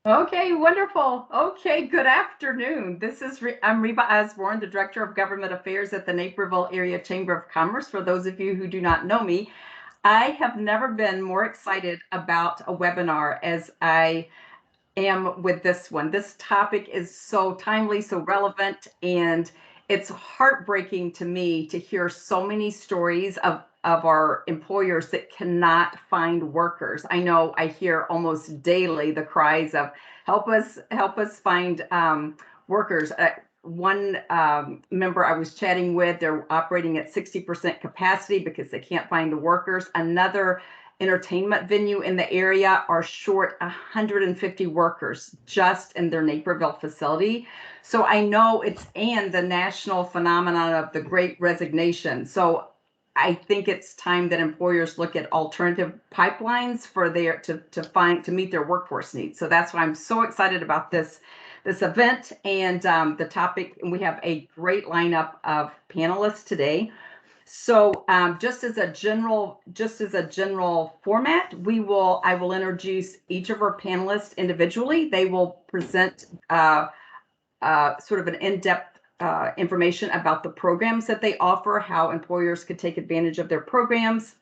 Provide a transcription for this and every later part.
Okay, wonderful. Okay, good afternoon. I'm Reba Osborne, the Director of Government Affairs at the Naperville Area Chamber of Commerce. For those of you who do not know me, I have never been more excited about a webinar as I am with this one. This topic is so timely, so relevant, and it's heartbreaking to me to hear so many stories of our employers that cannot find workers. I know I hear almost daily the cries of help us find workers. One member I was chatting with, they're operating at 60% capacity because they can't find the workers. Another entertainment venue in the area are short 150 workers just in their Naperville facility. So I know and the national phenomenon of the Great Resignation. So I think it's time that employers look at alternative pipelines for to meet their workforce needs. So that's why I'm so excited about this event and the topic. And we have a great lineup of panelists today. So just as a general format, I will introduce each of our panelists individually. They will present sort of an in-depth information about the programs that they offer, how employers could take advantage of their programs.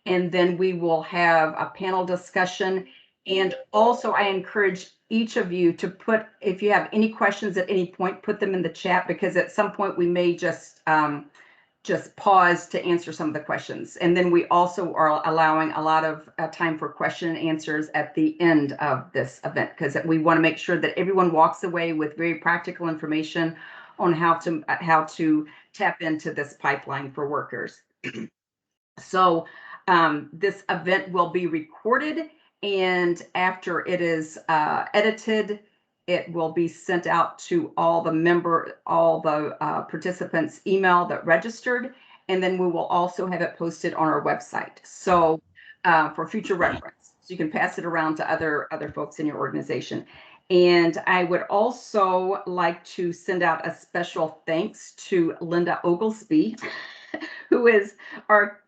And then we will have a panel discussion. And also I encourage each of you to if you have any questions at any point, put them in the chat, because at some point we may just pause to answer some of the questions. And then we also are allowing a lot of time for question and answers at the end of this event, because we want to make sure that everyone walks away with very practical information on how to tap into this pipeline for workers. So this event will be recorded, and after it is edited, it will be sent out to all the participants' email that registered, and then we will also have it posted on our website. So for future reference, so you can pass it around to other folks in your organization. And I would also like to send out a special thanks to Linda Oglesby, who is our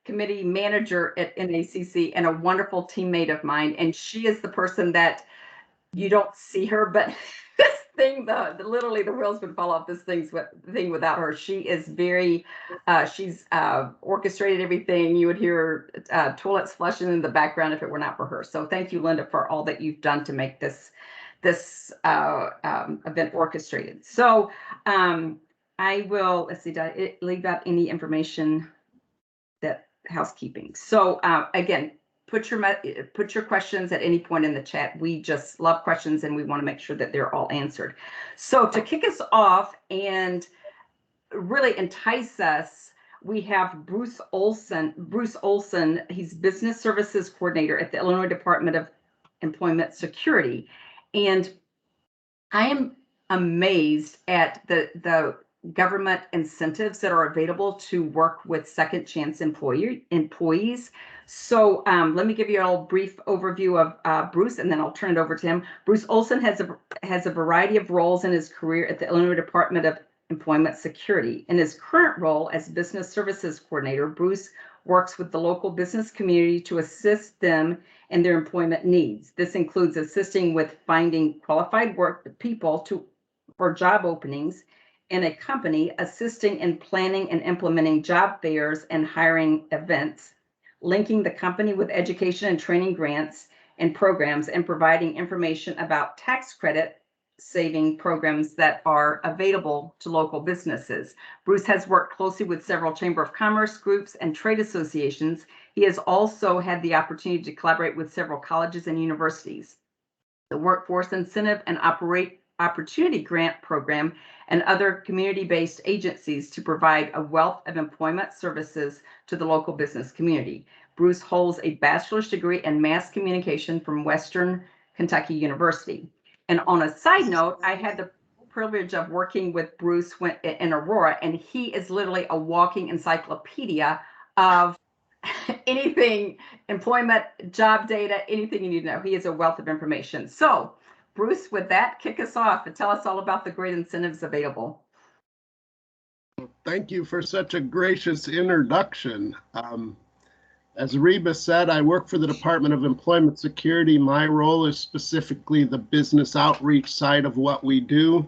committee manager at NACC and a wonderful teammate of mine. And she is the person that you don't see her, but this thing, literally the wheels would fall off this thing without her. She is she's orchestrated everything. You would hear toilets flushing in the background if it were not for her. So thank you, Linda, for all that you've done to make this event orchestrated. So I will, let's see, did I leave out any information that housekeeping? So again, put your questions at any point in the chat. We just love questions and we want to make sure that they're all answered. So to kick us off and really entice us, we have Bruce Olson. Bruce Olson, he's Business Services Coordinator at the Illinois Department of Employment Security. And I am amazed at the government incentives that are available to work with second chance employees. So let me give you a brief overview of Bruce, and then I'll turn it over to him. Bruce Olson has a variety of roles in his career at the Illinois Department of Employment Security. In his current role as Business Services Coordinator, Bruce works with the local business community to assist them in their employment needs. This includes assisting with finding qualified people for job openings in a company, assisting in planning and implementing job fairs and hiring events, linking the company with education and training grants and programs, and providing information about tax credit saving programs that are available to local businesses. Bruce has worked closely with several Chamber of Commerce groups and trade associations. He has also had the opportunity to collaborate with several colleges and universities. The Workforce Incentive and Opportunity Grant Program and other community-based agencies to provide a wealth of employment services to the local business community. Bruce holds a bachelor's degree in mass communication from Western Kentucky University. And on a side note, I had the privilege of working with Bruce in Aurora, and he is literally a walking encyclopedia of anything, employment, job data, anything you need to know. He is a wealth of information. So Bruce, with that, kick us off and tell us all about the great incentives available. Thank you for such a gracious introduction. As Reba said, I work for the Department of Employment Security. My role is specifically the business outreach side of what we do.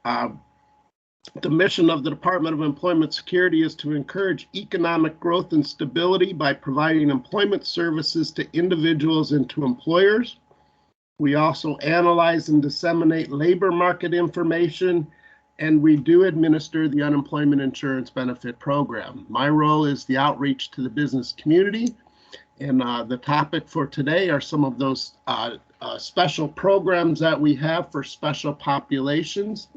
The mission of the Department of Employment Security is to encourage economic growth and stability by providing employment services to individuals and to employers. We also analyze and disseminate labor market information, and we do administer the unemployment insurance benefit program. My role is the outreach to the business community, and the topic for today are some of those special programs that we have for special populations.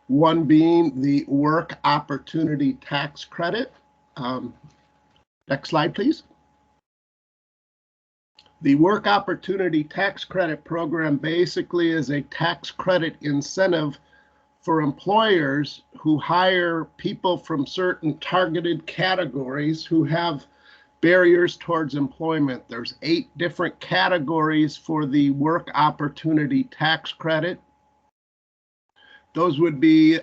One being the Work Opportunity Tax Credit. Next slide, please. The Work Opportunity Tax Credit program basically is a tax credit incentive for employers who hire people from certain targeted categories who have barriers towards employment. There's 8 different categories for the Work Opportunity Tax Credit. Those would be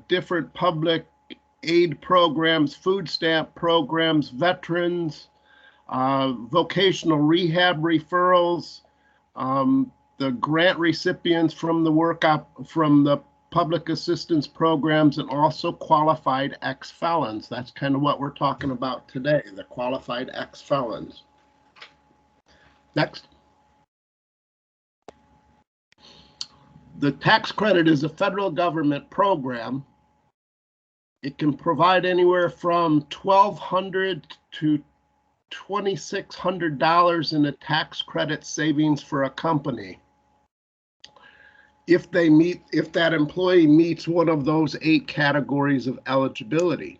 different public aid programs, food stamp programs, veterans, vocational rehab referrals, the grant recipients from the public assistance programs, and also qualified ex-felons. That's kind of what we're talking about today, the qualified ex-felons. Next. The tax credit is a federal government program. It can provide anywhere from $1,200 to $2,600 in a tax credit savings for a company if that employee meets one of those 8 categories of eligibility.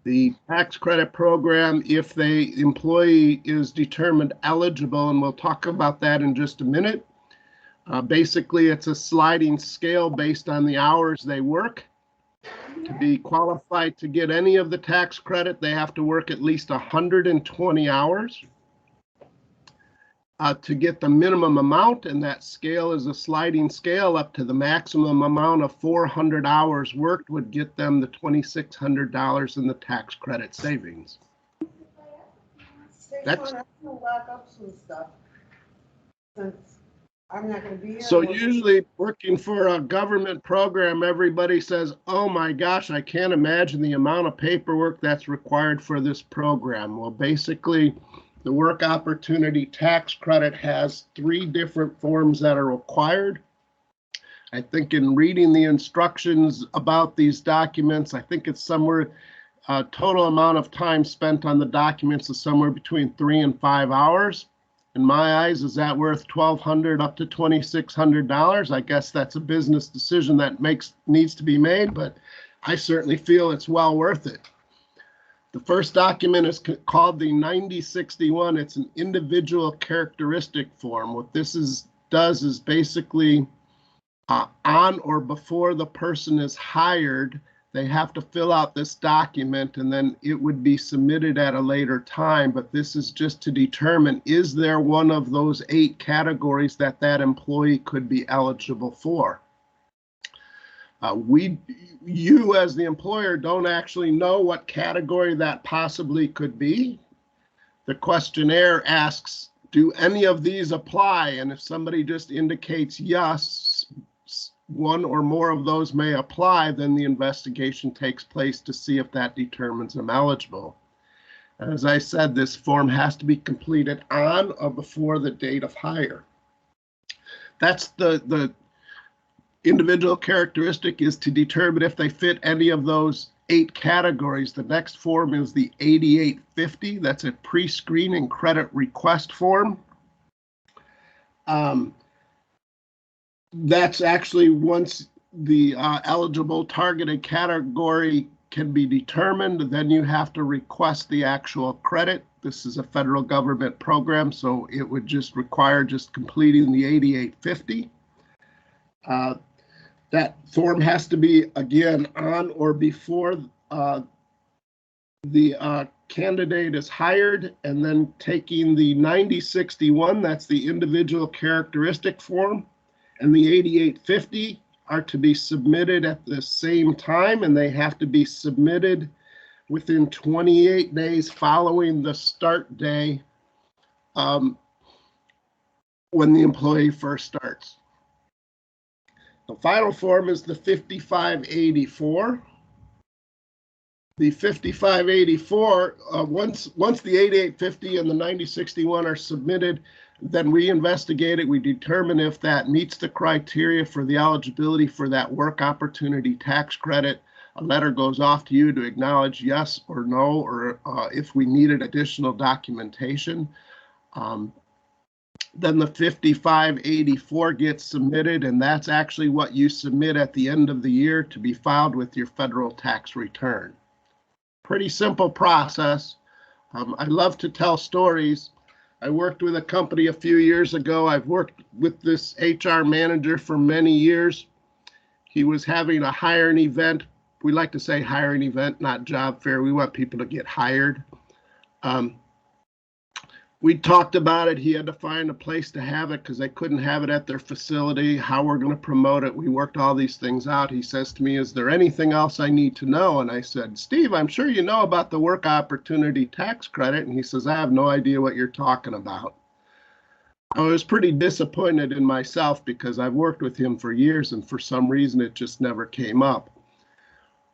The tax credit program, if the employee is determined eligible, and we'll talk about that in just a minute, basically, it's a sliding scale based on the hours they work. To be qualified to get any of the tax credit, they have to work at least 120 hours to get the minimum amount, and that scale is a sliding scale up to the maximum amount of 400 hours worked would get them the $2,600 in the tax credit savings. Next. I'm gonna lock up some stuff since I'm not going to be here. So usually working for a government program, everybody says, oh my gosh, I can't imagine the amount of paperwork that's required for this program. Well, basically, the Work Opportunity Tax Credit has 3 different forms that are required. I think in reading the instructions about these documents, I think it's somewhere, total amount of time spent on the documents is somewhere between 3 and 5 hours. In my eyes, is that worth $1,200 up to $2,600? I guess that's a business decision that needs to be made, but I certainly feel it's well worth it. The first document is called the 9061. It's an individual characteristic form. What this does is basically on or before the person is hired, they have to fill out this document, and then it would be submitted at a later time. But this is just to determine, is there one of those 8 categories that employee could be eligible for? You as the employer don't actually know what category that possibly could be. The questionnaire asks, do any of these apply? And if somebody just indicates yes, one or more of those may apply, then the investigation takes place to see if that determines them eligible. As I said, this form has to be completed on or before the date of hire. That's the individual characteristic, is to determine if they fit any of those 8 categories. The next form is the 8850. That's a pre-screening credit request form. That's actually once the eligible targeted category can be determined, then you have to request the actual credit. This is a federal government program, so it would just require completing the 8850. That form has to be, again, on or before the candidate is hired, and then taking the 9061, that's the individual characteristic form, and the 8850 are to be submitted at the same time, and they have to be submitted within 28 days following the start day when the employee first starts. The final form is the 5584. The 5584, once the 8850 and the 9061 are submitted, then we investigate it. We determine if that meets the criteria for the eligibility for that work opportunity tax credit. A letter goes off to you to acknowledge yes or no, or if we needed additional documentation. Then the 5584 gets submitted, and that's actually what you submit at the end of the year to be filed with your federal tax return. Pretty simple process. I love to tell stories. I worked with a company a few years ago. I've worked with this HR manager for many years. He was having a hiring event. We like to say hiring event, not job fair. We want people to get hired. We talked about it. He had to find a place to have it because they couldn't have it at their facility, how we're going to promote it. We worked all these things out. He says to me, is there anything else I need to know? And I said, Steve, I'm sure you know about the work opportunity tax credit. And he says, I have no idea what you're talking about. I was pretty disappointed in myself because I've worked with him for years and for some reason it just never came up.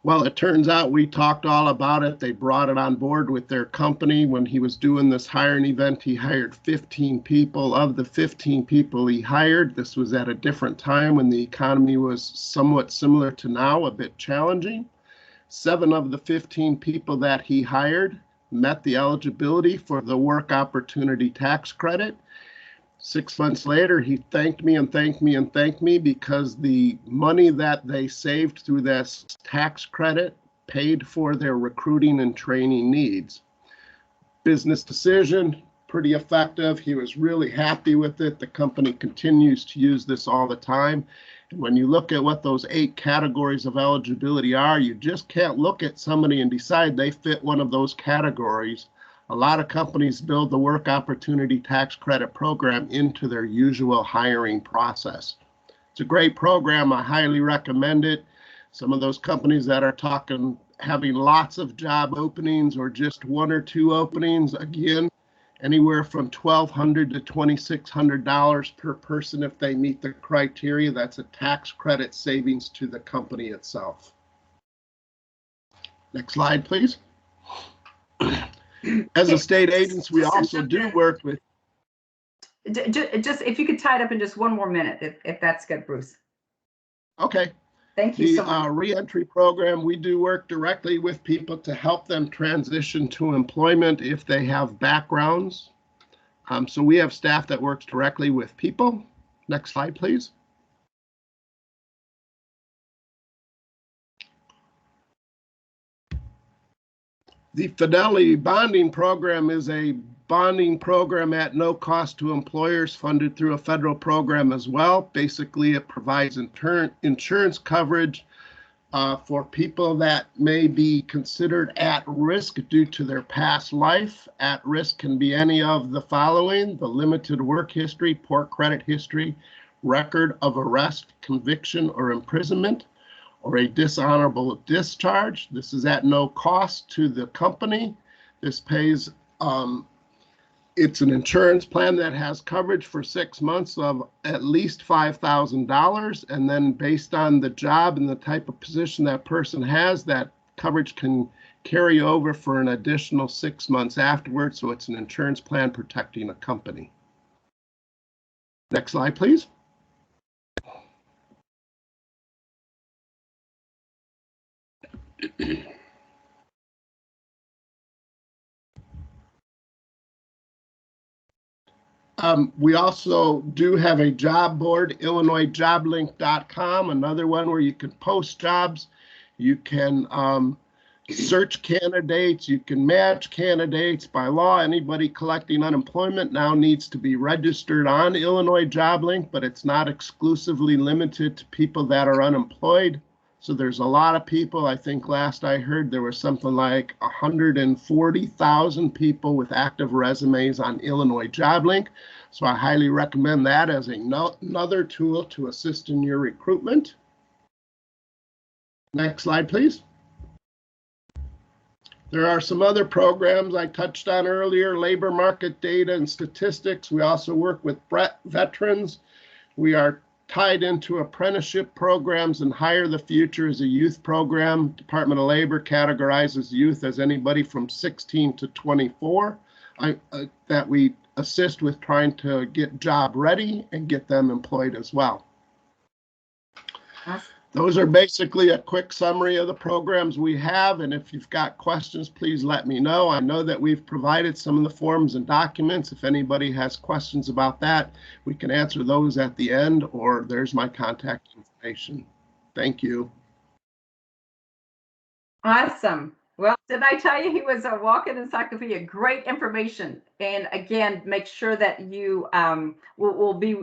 Well, it turns out we talked all about it. They brought it on board with their company. When he was doing this hiring event, he hired 15 people. Of the 15 people he hired, this was at a different time when the economy was somewhat similar to now, a bit challenging. 7 of the 15 people that he hired met the eligibility for the work opportunity tax credit. 6 months later, he thanked me and thanked me and thanked me because the money that they saved through this tax credit paid for their recruiting and training needs. Business decision, pretty effective. He was really happy with it. The company continues to use this all the time. And when you look at what those 8 categories of eligibility are, you just can't look at somebody and decide they fit one of those categories. A lot of companies build the work opportunity tax credit program into their usual hiring process. It's a great program. I highly recommend it. Some of those companies that are talking having lots of job openings or just 1 or 2 openings, again, anywhere from $1,200 to $2,600 per person if they meet the criteria. That's a tax credit savings to the company itself. Next slide, please. As a state agency, we also do work with. Just if you could tie it up in just 1 more minute, if that's good, Bruce. Okay. Thank you so much. The reentry program, we do work directly with people to help them transition to employment if they have backgrounds. So we have staff that works directly with people. Next slide, please. The Fidelity Bonding Program is a bonding program at no cost to employers funded through a federal program as well. Basically, it provides insurance coverage for people that may be considered at risk due to their past life. At risk can be any of the following: the limited work history, poor credit history, record of arrest, conviction, or imprisonment, or a dishonorable discharge. This is at no cost to the company. This pays, it's an insurance plan that has coverage for 6 months of at least $5,000. And then based on the job and the type of position that person has, that coverage can carry over for an additional 6 months afterwards. So it's an insurance plan protecting a company. Next slide, please. We also do have a job board, IllinoisJobLink.com, another one where you can post jobs. You can search candidates. You can match candidates. By law, anybody collecting unemployment now needs to be registered on Illinois JobLink, but it's not exclusively limited to people that are unemployed. So there's a lot of people. I think last I heard there was something like 140,000 people with active resumes on Illinois JobLink. So I highly recommend that as another tool to assist in your recruitment. Next slide, please. There are some other programs I touched on earlier, labor market data and statistics. We also work with veterans. We are tied into apprenticeship programs, and Hire the Future is a youth program. Department of Labor categorizes youth as anybody from 16 to 24 that we assist with trying to get job ready and get them employed as well. Awesome. Those are basically a quick summary of the programs we have, and if you've got questions, please let me know. I know that we've provided some of the forms and documents. If anybody has questions about that, we can answer those at the end, or there's my contact information. Thank you. Awesome. Well, did I tell you he was a walk-in encyclopedia? Great information. And again, make sure that you will be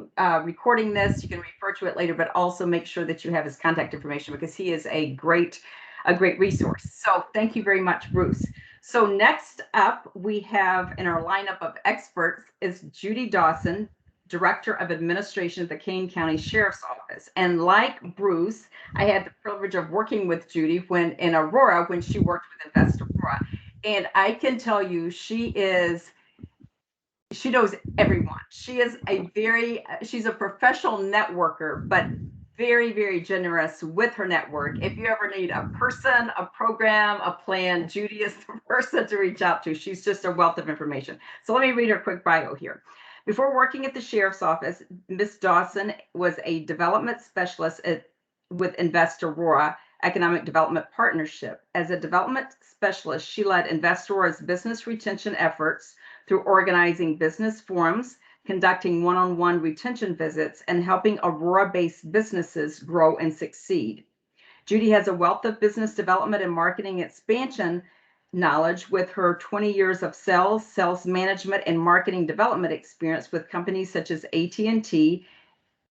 recording this. You can refer to it later, but also make sure that you have his contact information because he is a great resource. So thank you very much, Bruce. So next up, we have in our lineup of experts is Judy Dawson, Director of Administration at the Kane County Sheriff's Office. And like Bruce, I had the privilege of working with Judy in Aurora when she worked with Invest Aurora. And I can tell you, she knows everyone. She's a professional networker, but very, very generous with her network. If you ever need a person, a program, a plan, Judy is the person to reach out to. She's just a wealth of information. So let me read her quick bio here. Before working at the Sheriff's Office, Ms. Dawson was a development specialist with Invest Aurora Economic Development Partnership. As a development specialist, she led Invest Aurora's business retention efforts through organizing business forums, conducting one-on-one retention visits, and helping Aurora-based businesses grow and succeed. Judy has a wealth of business development and marketing expansion knowledge with her 20 years of sales management, and marketing development experience with companies such as AT&T,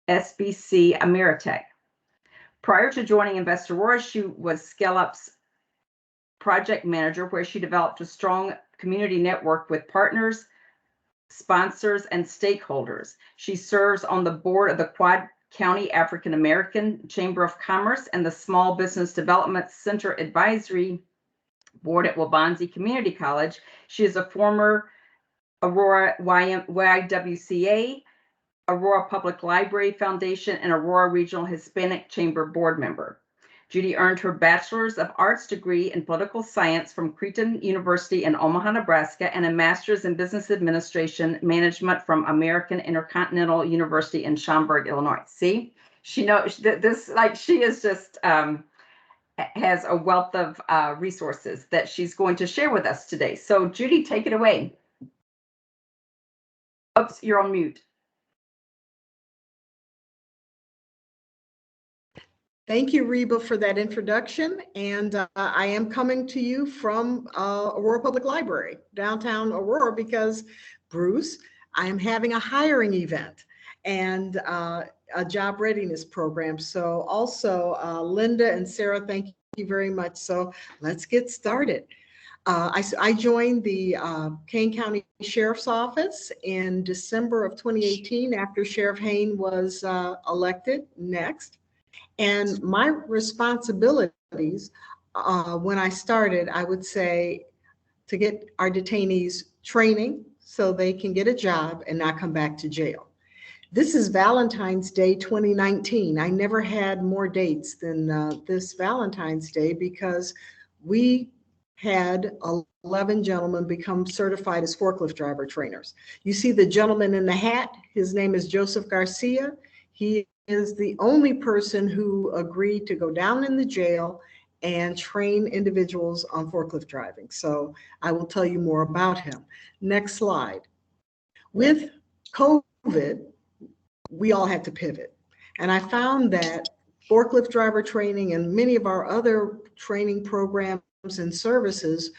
SBC, Ameritech. Prior to joining Invest Aurora, she was Scale Up's project manager, where she developed a strong community network with partners, sponsors, and stakeholders. She serves on the board of the Quad County African American Chamber of Commerce and the Small Business Development Center Advisory Board at Waubonsie Community College. She is a former Aurora YWCA, Aurora Public Library Foundation, and Aurora Regional Hispanic Chamber board member. Judy earned her Bachelor's of Arts degree in Political Science from Creighton University in Omaha, Nebraska, and a Master's in Business Administration Management from American Intercontinental University in Schaumburg, Illinois. See, she knows this, like, she is just has a wealth of resources that she's going to share with us today. So Judy, take it away. Oops, you're on mute. Thank you, Reba, for that introduction. And I am coming to you from Aurora Public Library, downtown Aurora, because Bruce, I am having a hiring event and a job readiness program. So also Linda and Sarah, thank you very much. So let's get started. I joined the Kane County Sheriff's Office in December of 2018 after Sheriff Hayne was elected next. And my responsibilities when I started, I would say, to get our detainees training so they can get a job and not come back to jail. This is Valentine's Day 2019. I never had more dates than this Valentine's Day because we had 11 gentlemen become certified as forklift driver trainers. You see the gentleman in the hat, his name is Joseph Garcia. He is the only person who agreed to go down in the jail and train individuals on forklift driving. So I will tell you more about him. Next slide. With COVID, we all had to pivot. And I found that forklift driver training and many of our other training programs and services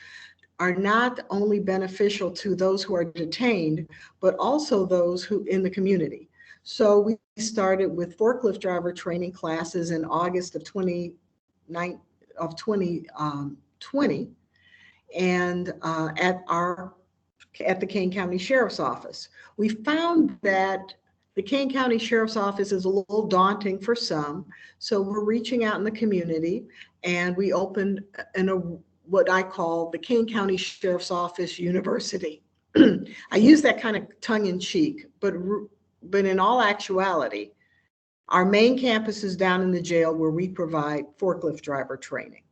are not only beneficial to those who are detained, but also those who in the community. So we started with forklift driver training classes in August of 2020 and at the Kane County Sheriff's Office. We found that the Kane County Sheriff's Office is a little daunting for some, so we're reaching out in the community, and we opened what I call the Kane County Sheriff's Office University. I use that kind of tongue in cheek, but in all actuality, our main campus is down in the jail where we provide forklift driver training.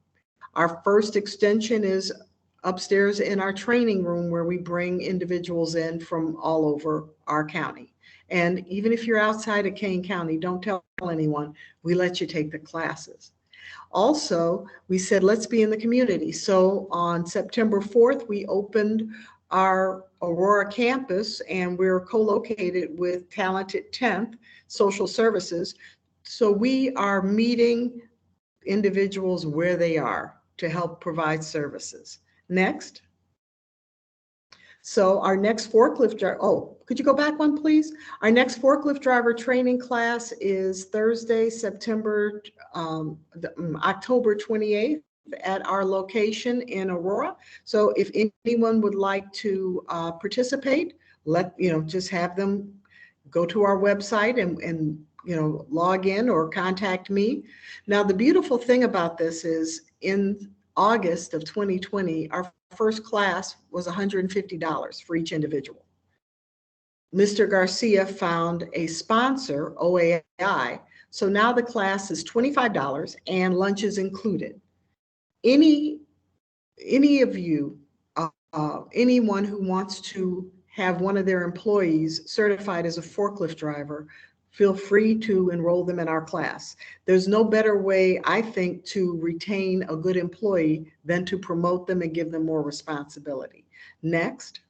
Our first extension is upstairs in our training room where we bring individuals in from all over our county. And even if you're outside of Kane County, don't tell anyone, we let you take the classes. Also, we said, let's be in the community. So on September 4th, we opened our Aurora campus, and we're co-located with Talented 10th Social Services. So we are meeting individuals where they are to help provide services. Next. So our next forklift driver, oh, could you go back one, please? Our next forklift driver training class is Thursday, October 28th at our location in Aurora. So if anyone would like to participate, just have them go to our website and log in or contact me. Now, the beautiful thing about this is in August of 2020, our first class was $150 for each individual. Mr. Garcia found a sponsor, OAI, so now the class is $25 and lunch is included. Any of you, anyone who wants to have one of their employees certified as a forklift driver, feel free to enroll them in our class. There's no better way, I think, to retain a good employee than to promote them and give them more responsibility. Next.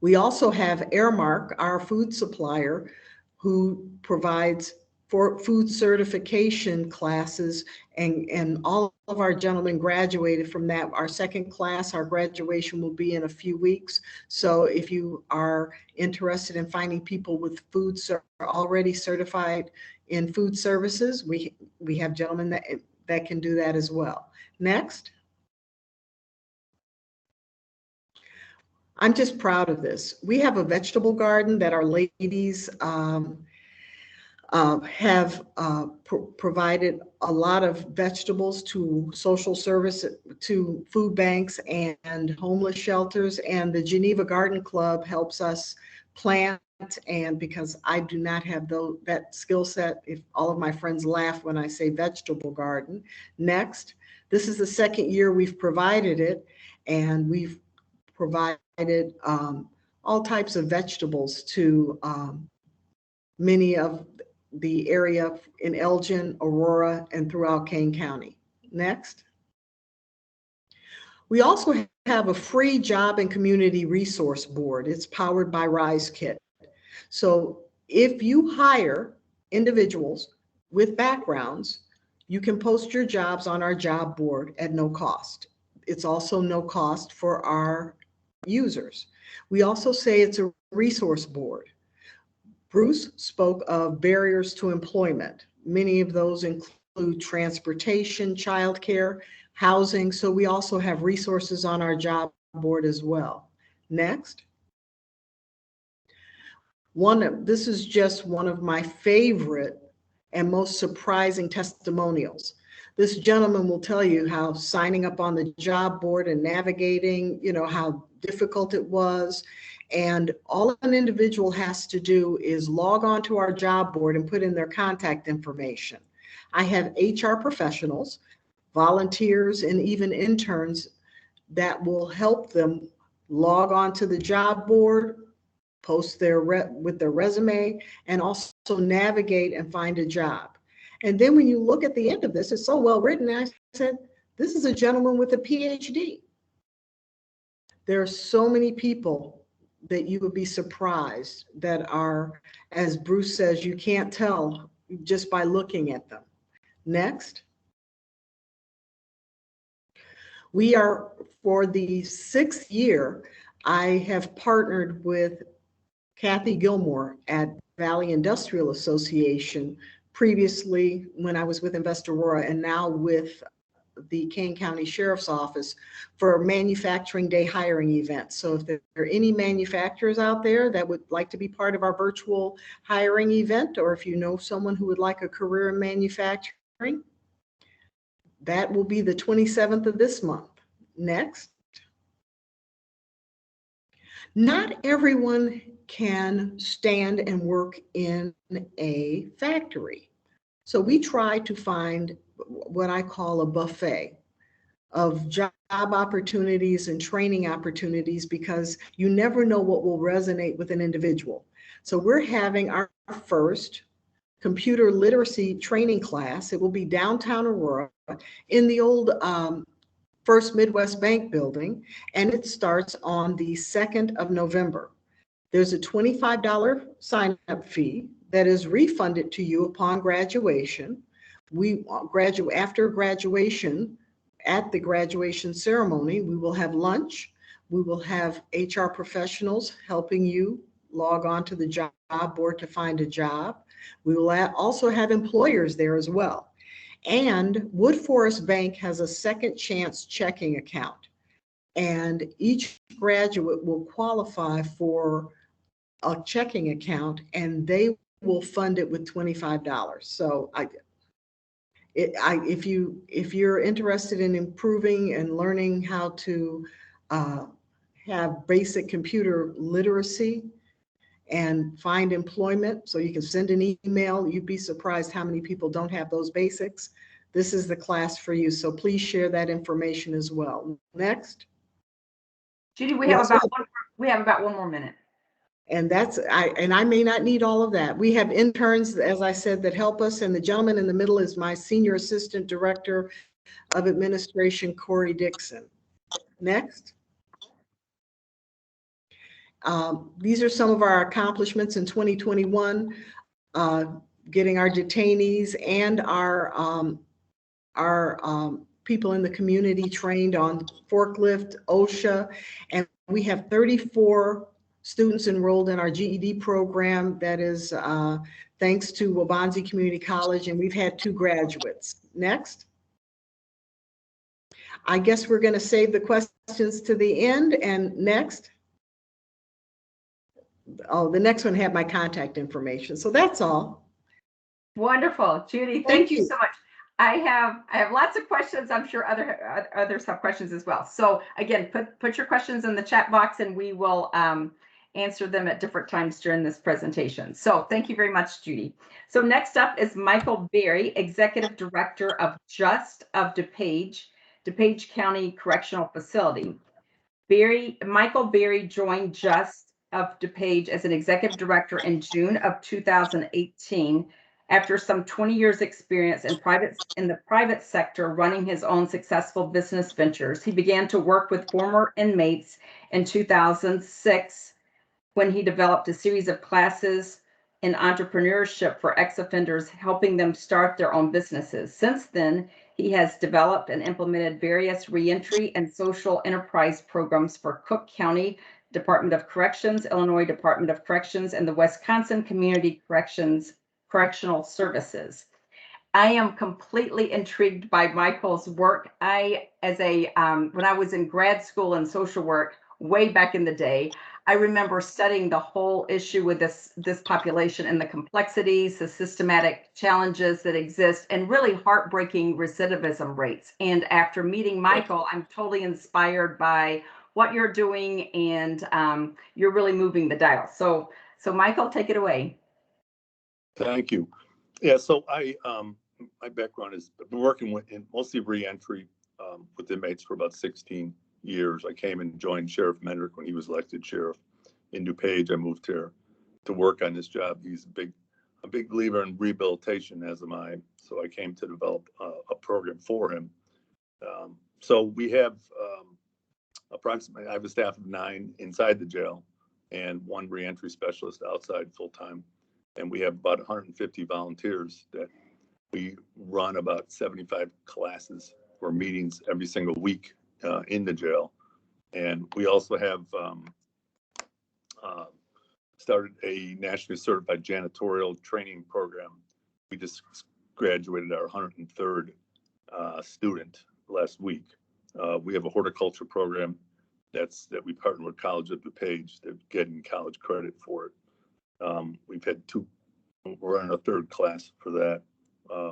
We also have Airmark, our food supplier, who provides for food certification classes, and all of our gentlemen graduated from that. Our second class, our graduation will be in a few weeks. So if you are interested in finding people with already certified in food services, we have gentlemen that can do that as well. Next. I'm just proud of this. We have a vegetable garden that our ladies have provided a lot of vegetables to social service, to food banks and homeless shelters. And the Geneva Garden Club helps us plant. And because I do not have that skill set, if all of my friends laugh when I say vegetable garden. Next, this is the second year we've provided it, and we've provided all types of vegetables to many of the area in Elgin, Aurora, and throughout Kane County. Next. We also have a free job and community resource board. It's powered by RiseKit. So if you hire individuals with backgrounds, you can post your jobs on our job board at no cost. It's also no cost for our users. We also say it's a resource board. Bruce spoke of barriers to employment. Many of those include transportation, childcare, housing. So we also have resources on our job board as well. Next. This is just one of my favorite and most surprising testimonials. This gentleman will tell you how signing up on the job board and navigating, how difficult it was. And all an individual has to do is log on to our job board and put in their contact information. I have HR professionals, volunteers, and even interns that will help them log on to the job board, post with their resume, and also navigate and find a job. And then when you look at the end of this, it's so well written. I said, this is a gentleman with a PhD. There are so many people that you would be surprised that are, as Bruce says, you can't tell just by looking at them. Next. We are, for the 6th year, I have partnered with Kathy Gilmore at Valley Industrial Association, previously when I was with Invest Aurora, and now with the Kane County Sheriff's Office for Manufacturing Day hiring events. So if there are any manufacturers out there that would like to be part of our virtual hiring event, or if you know someone who would like a career in manufacturing, That will be the 27th of this month. Next. Not everyone can stand and work in a factory. So we try to find what I call a buffet of job opportunities and training opportunities, because you never know what will resonate with an individual. So we're having our first computer literacy training class. It will be downtown Aurora in the old First Midwest Bank building, and it starts on the 2nd of November. There's a $25 sign-up fee that is refunded to you upon graduation. We graduate after graduation. At the graduation ceremony, we will have lunch. We will have HR professionals helping you log on to the job board to find a job. We will also have employers there as well. And Wood Forest Bank has a second chance checking account. And each graduate will qualify for a checking account, and they will fund it with $25. So if you're interested in improving and learning how to have basic computer literacy and find employment, so you can send an email, you'd be surprised how many people don't have those basics. This is the class for you. So please share that information as well. Next. Judy, we have about one more minute. And I may not need all of that. We have interns, as I said, that help us. And the gentleman in the middle is my Senior Assistant Director of Administration, Corey Dixon. Next. These are some of our accomplishments in 2021, getting our detainees and our people in the community trained on forklift, OSHA, and we have 34 students enrolled in our GED program. That is thanks to Waubonsie Community College, and we've had 2 graduates. Next. I guess we're going to save the questions to the end. And next. Oh, the next one had my contact information. So that's all. Wonderful. Judy, thank you so much. I have lots of questions. I'm sure others have questions as well. So again, put your questions in the chat box and we will answer them at different times during this presentation. So thank you very much, Judy. So next up is Michael Berry, Executive Director of JUST of DuPage County Correctional Facility. Michael Berry joined JUST of DuPage as an executive director in June of 2018 after some 20 years experience in the private sector running his own successful business ventures. He began to work with former inmates in 2006 when he developed a series of classes in entrepreneurship for ex-offenders, helping them start their own businesses. Since then, he has developed and implemented various reentry and social enterprise programs for Cook County Department of Corrections, Illinois Department of Corrections, and the Wisconsin Community Correctional Services. I am completely intrigued by Michael's work. When I was in grad school in social work way back in the day, I remember studying the whole issue with this population and the complexities, the systematic challenges that exist, and really heartbreaking recidivism rates. And after meeting Michael, I'm totally inspired by what you're doing, and you're really moving the dial. So Michael, take it away. Thank you. Yeah, so my background is I've been working in mostly reentry with inmates for about 16 years. I came and joined Sheriff Mendrick when he was elected sheriff in DuPage. I moved here to work on this job. He's a big believer in rehabilitation, as am I. So I came to develop a program for him. So we have approximately, I have a staff of 9 inside the jail and 1 reentry specialist outside full-time. And we have about 150 volunteers that we run about 75 classes or meetings every single week in the jail. And we also have started a nationally certified janitorial training program. We just graduated our 103rd student last week. We have a horticulture program that we partner with College of DuPage. They're getting college credit for it. We've had 2, we're in our 3rd class for that.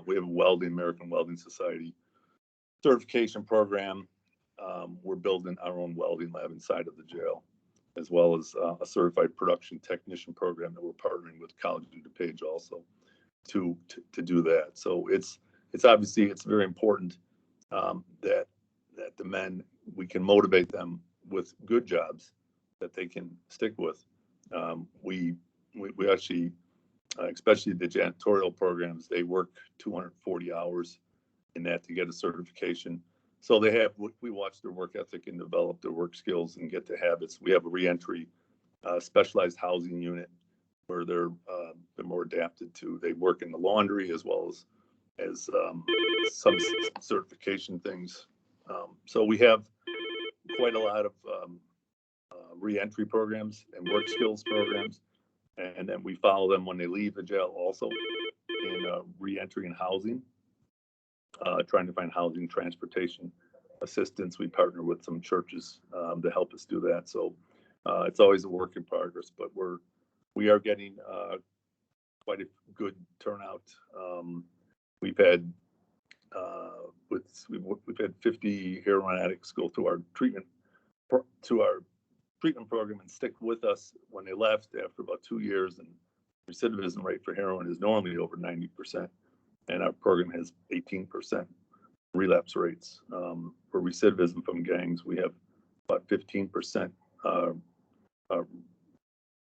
We have a American Welding Society. certification program. We're building our own welding lab inside of the jail, as well as a certified production technician program that we're partnering with College of DuPage also to do that. So it's obviously it's very important that the men, we can motivate them with good jobs that they can stick with. We actually, especially the janitorial programs, they work 240 hours in that to get a certification. So we watch their work ethic and develop their work skills and get the habits. We have a reentry specialized housing unit where they're more adapted to. They work in the laundry as well as some certification things. So we have quite a lot of reentry programs and work skills programs, and then we follow them when they leave the jail also in reentry and housing, trying to find housing, transportation assistance. We partner with some churches to help us do that. So it's always a work in progress, but we are getting quite a good turnout. We've had 50 heroin addicts go through our treatment program and stick with us when they left after about 2 years. And recidivism rate for heroin is normally over 90%, and our program has 18% relapse rates. For recidivism from gangs, we have about 15%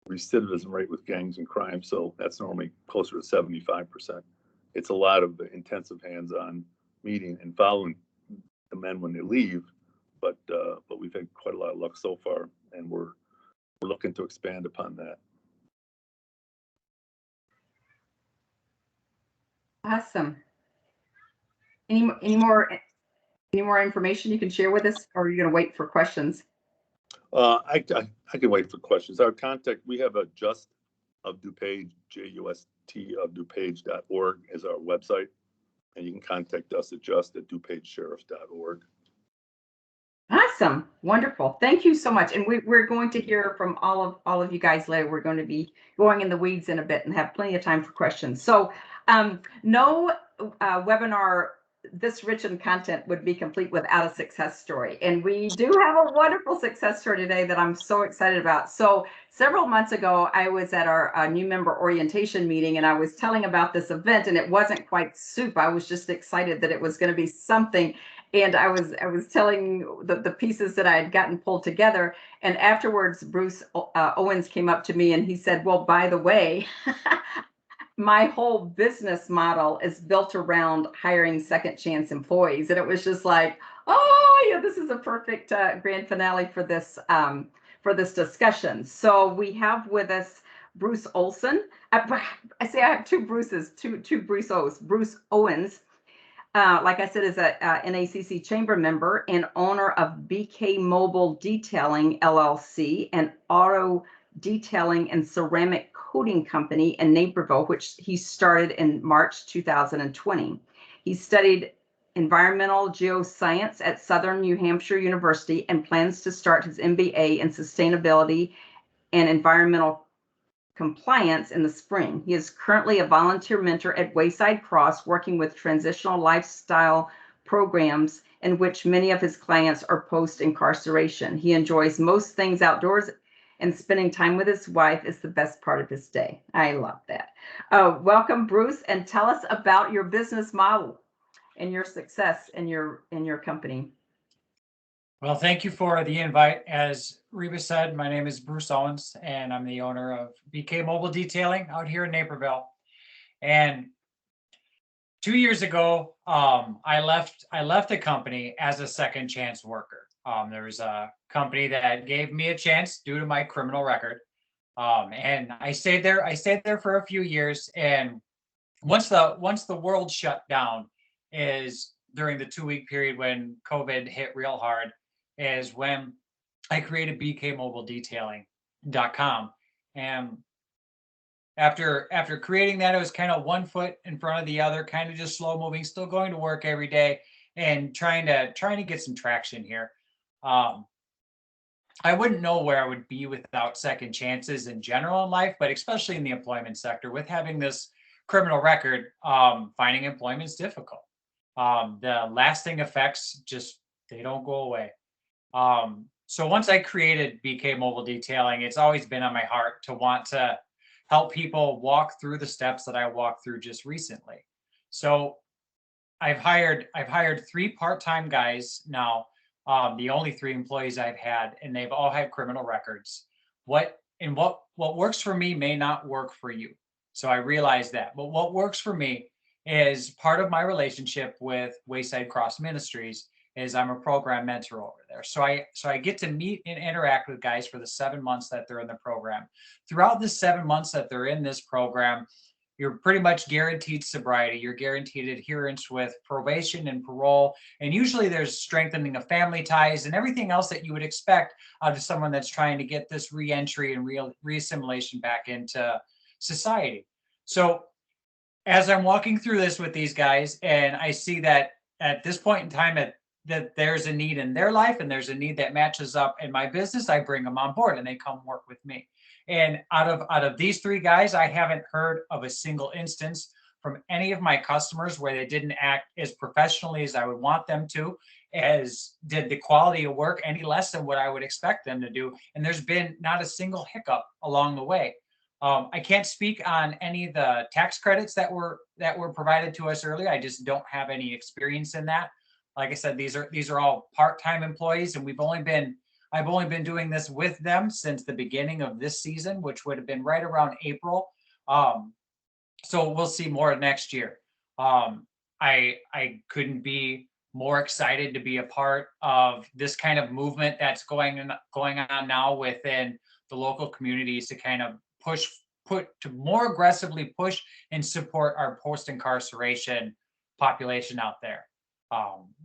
recidivism rate with gangs and crime. So that's normally closer to 75%. It's a lot of intensive hands-on meeting and following the men when they leave, but we've had quite a lot of luck so far, and we're looking to expand upon that. Awesome. Any more information you can share with us, or are you going to wait for questions? I can wait for questions. Our contact, we have a Just of DuPage, JUST of DuPage.org is our website, and you can contact us at just@DuPageSheriff.org. Awesome. Wonderful. Thank you so much. And we're going to hear from all of you guys later. We're going to be going in the weeds in a bit and have plenty of time for questions. So no webinar this rich in content would be complete without a success story. And we do have a wonderful success story today that I'm so excited about. So several months ago, I was at our new member orientation meeting, and I was telling about this event, and it wasn't quite soup. I was just excited that it was going to be something. And I was telling the pieces that I had gotten pulled together. And afterwards, Bruce Owens came up to me and he said, well, by the way, my whole business model is built around hiring second chance employees. And it was just like, oh, yeah, this is a perfect grand finale for this discussion. So we have with us Bruce Olson. I say I have two Bruces, two Bruce O's. Bruce Owens, like I said, is a NACC chamber member and owner of BK Mobile Detailing, LLC, and auto detailing and ceramic coating company in Naperville, which he started in March 2020. He studied environmental geoscience at Southern New Hampshire University and plans to start his MBA in sustainability and environmental compliance in the spring. He is currently a volunteer mentor at Wayside Cross, working with transitional lifestyle programs in which many of his clients are post-incarceration. He enjoys most things outdoors, and spending time with his wife is the best part of his day. I love that. Welcome, Bruce, and tell us about your business model and your success in your company. Well, thank you for the invite. As Reba said, my name is Bruce Owens, and I'm the owner of BK Mobile Detailing out here in Naperville. And 2 years ago, I left the company as a second chance worker. There was a company that gave me a chance due to my criminal record, and I stayed there. I stayed there for a few years, and once the world shut down, is during the 2-week period when COVID hit real hard, is when I created BKMobileDetailing.com. And after creating that, it was kind of one foot in front of the other, kind of just slow moving, still going to work every day and trying to get some traction here. I wouldn't know where I would be without second chances in general in life, but especially in the employment sector, with having this criminal record, finding employment is difficult. The lasting effects just, they don't go away. So once I created BK Mobile Detailing, it's always been on my heart to want to help people walk through the steps that I walked through just recently. So I've hired 3 part-time guys now, the only 3 employees I've had, and they've all had criminal records. What works for me may not work for you. So I realize that. But what works for me is part of my relationship with Wayside Cross Ministries is I'm a program mentor over there. So I get to meet and interact with guys for the 7 months that they're in the program. Throughout the 7 months that they're in this program, you're pretty much guaranteed sobriety. You're guaranteed adherence with probation and parole. And usually there's strengthening of family ties and everything else that you would expect out of someone that's trying to get this reentry and reassimilation back into society. So as I'm walking through this with these guys, and I see that at this point in time that there's a need in their life and there's a need that matches up in my business, I bring them on board and they come work with me. And out of these 3 guys, I haven't heard of a single instance from any of my customers where they didn't act as professionally as I would want them to, as did the quality of work any less than what I would expect them to do. And there's been not a single hiccup along the way. I can't speak on any of the tax credits that were provided to us earlier. I just don't have any experience in that. Like I said, these are all part-time employees, and I've only been doing this with them since the beginning of this season, which would have been right around April. So we'll see more next year. I couldn't be more excited to be a part of this kind of movement that's going on now within the local communities to kind of more aggressively push and support our post-incarceration population out there.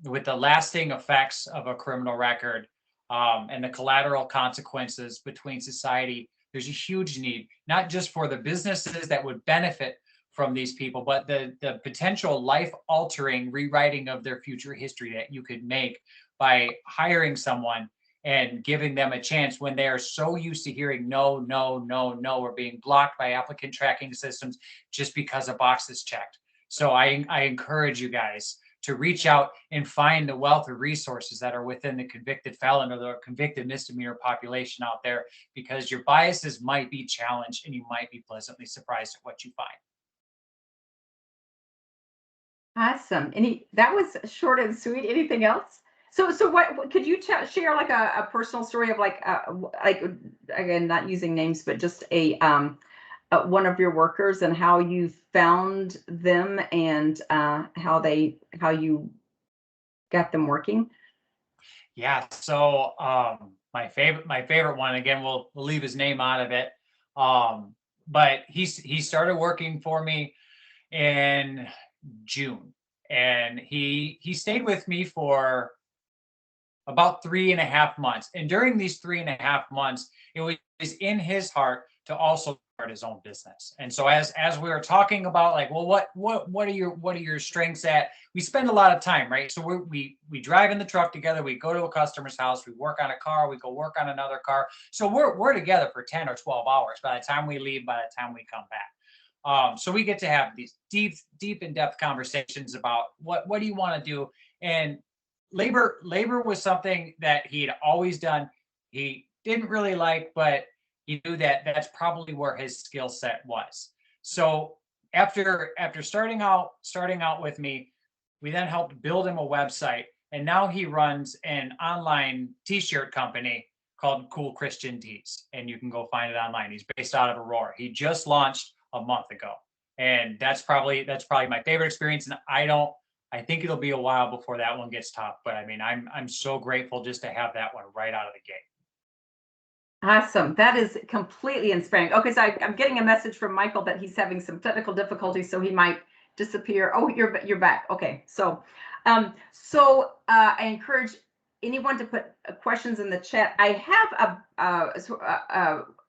With the lasting effects of a criminal record, and the collateral consequences between society, there's a huge need, not just for the businesses that would benefit from these people, but the potential life-altering rewriting of their future history that you could make by hiring someone and giving them a chance when they are so used to hearing no, no, no, no, or being blocked by applicant tracking systems just because a box is checked. So I encourage you guys to reach out and find the wealth of resources that are within the convicted felon or the convicted misdemeanor population out there, because your biases might be challenged and you might be pleasantly surprised at what you find. Awesome. That was short and sweet. Anything else? So what could you share like a personal story of like again, not using names, but just one of your workers and how you found them and how you got them working? Yeah. So my favorite one, again, we'll leave his name out of it. But he started working for me in June, and he stayed with me for about 3.5 months. And during these 3.5 months, it was in his heart to also start his own business. And so as we were talking about like, well, what are your strengths at? We spend a lot of time, right? So we drive in the truck together, we go to a customer's house, we work on a car, we go work on another car. So we're together for 10 or 12 hours by the time we leave, by the time we come back. So we get to have these deep in-depth conversations about what do you want to do? And labor was something that he had always done. He didn't really like, but he knew that that's probably where his skill set was. So after starting out with me, we then helped build him a website, and now he runs an online t-shirt company called Cool Christian Tees, and you can go find it online. He's based out of Aurora. He just launched a month ago, and that's probably my favorite experience. And I think it'll be a while before that one gets topped, but I mean, I'm so grateful just to have that one right out of the gate. Awesome. That is completely inspiring. Okay, so I'm getting a message from Michael that he's having some technical difficulties, so he might disappear. Oh, you're back. Okay, so I encourage anyone to put questions in the chat. I have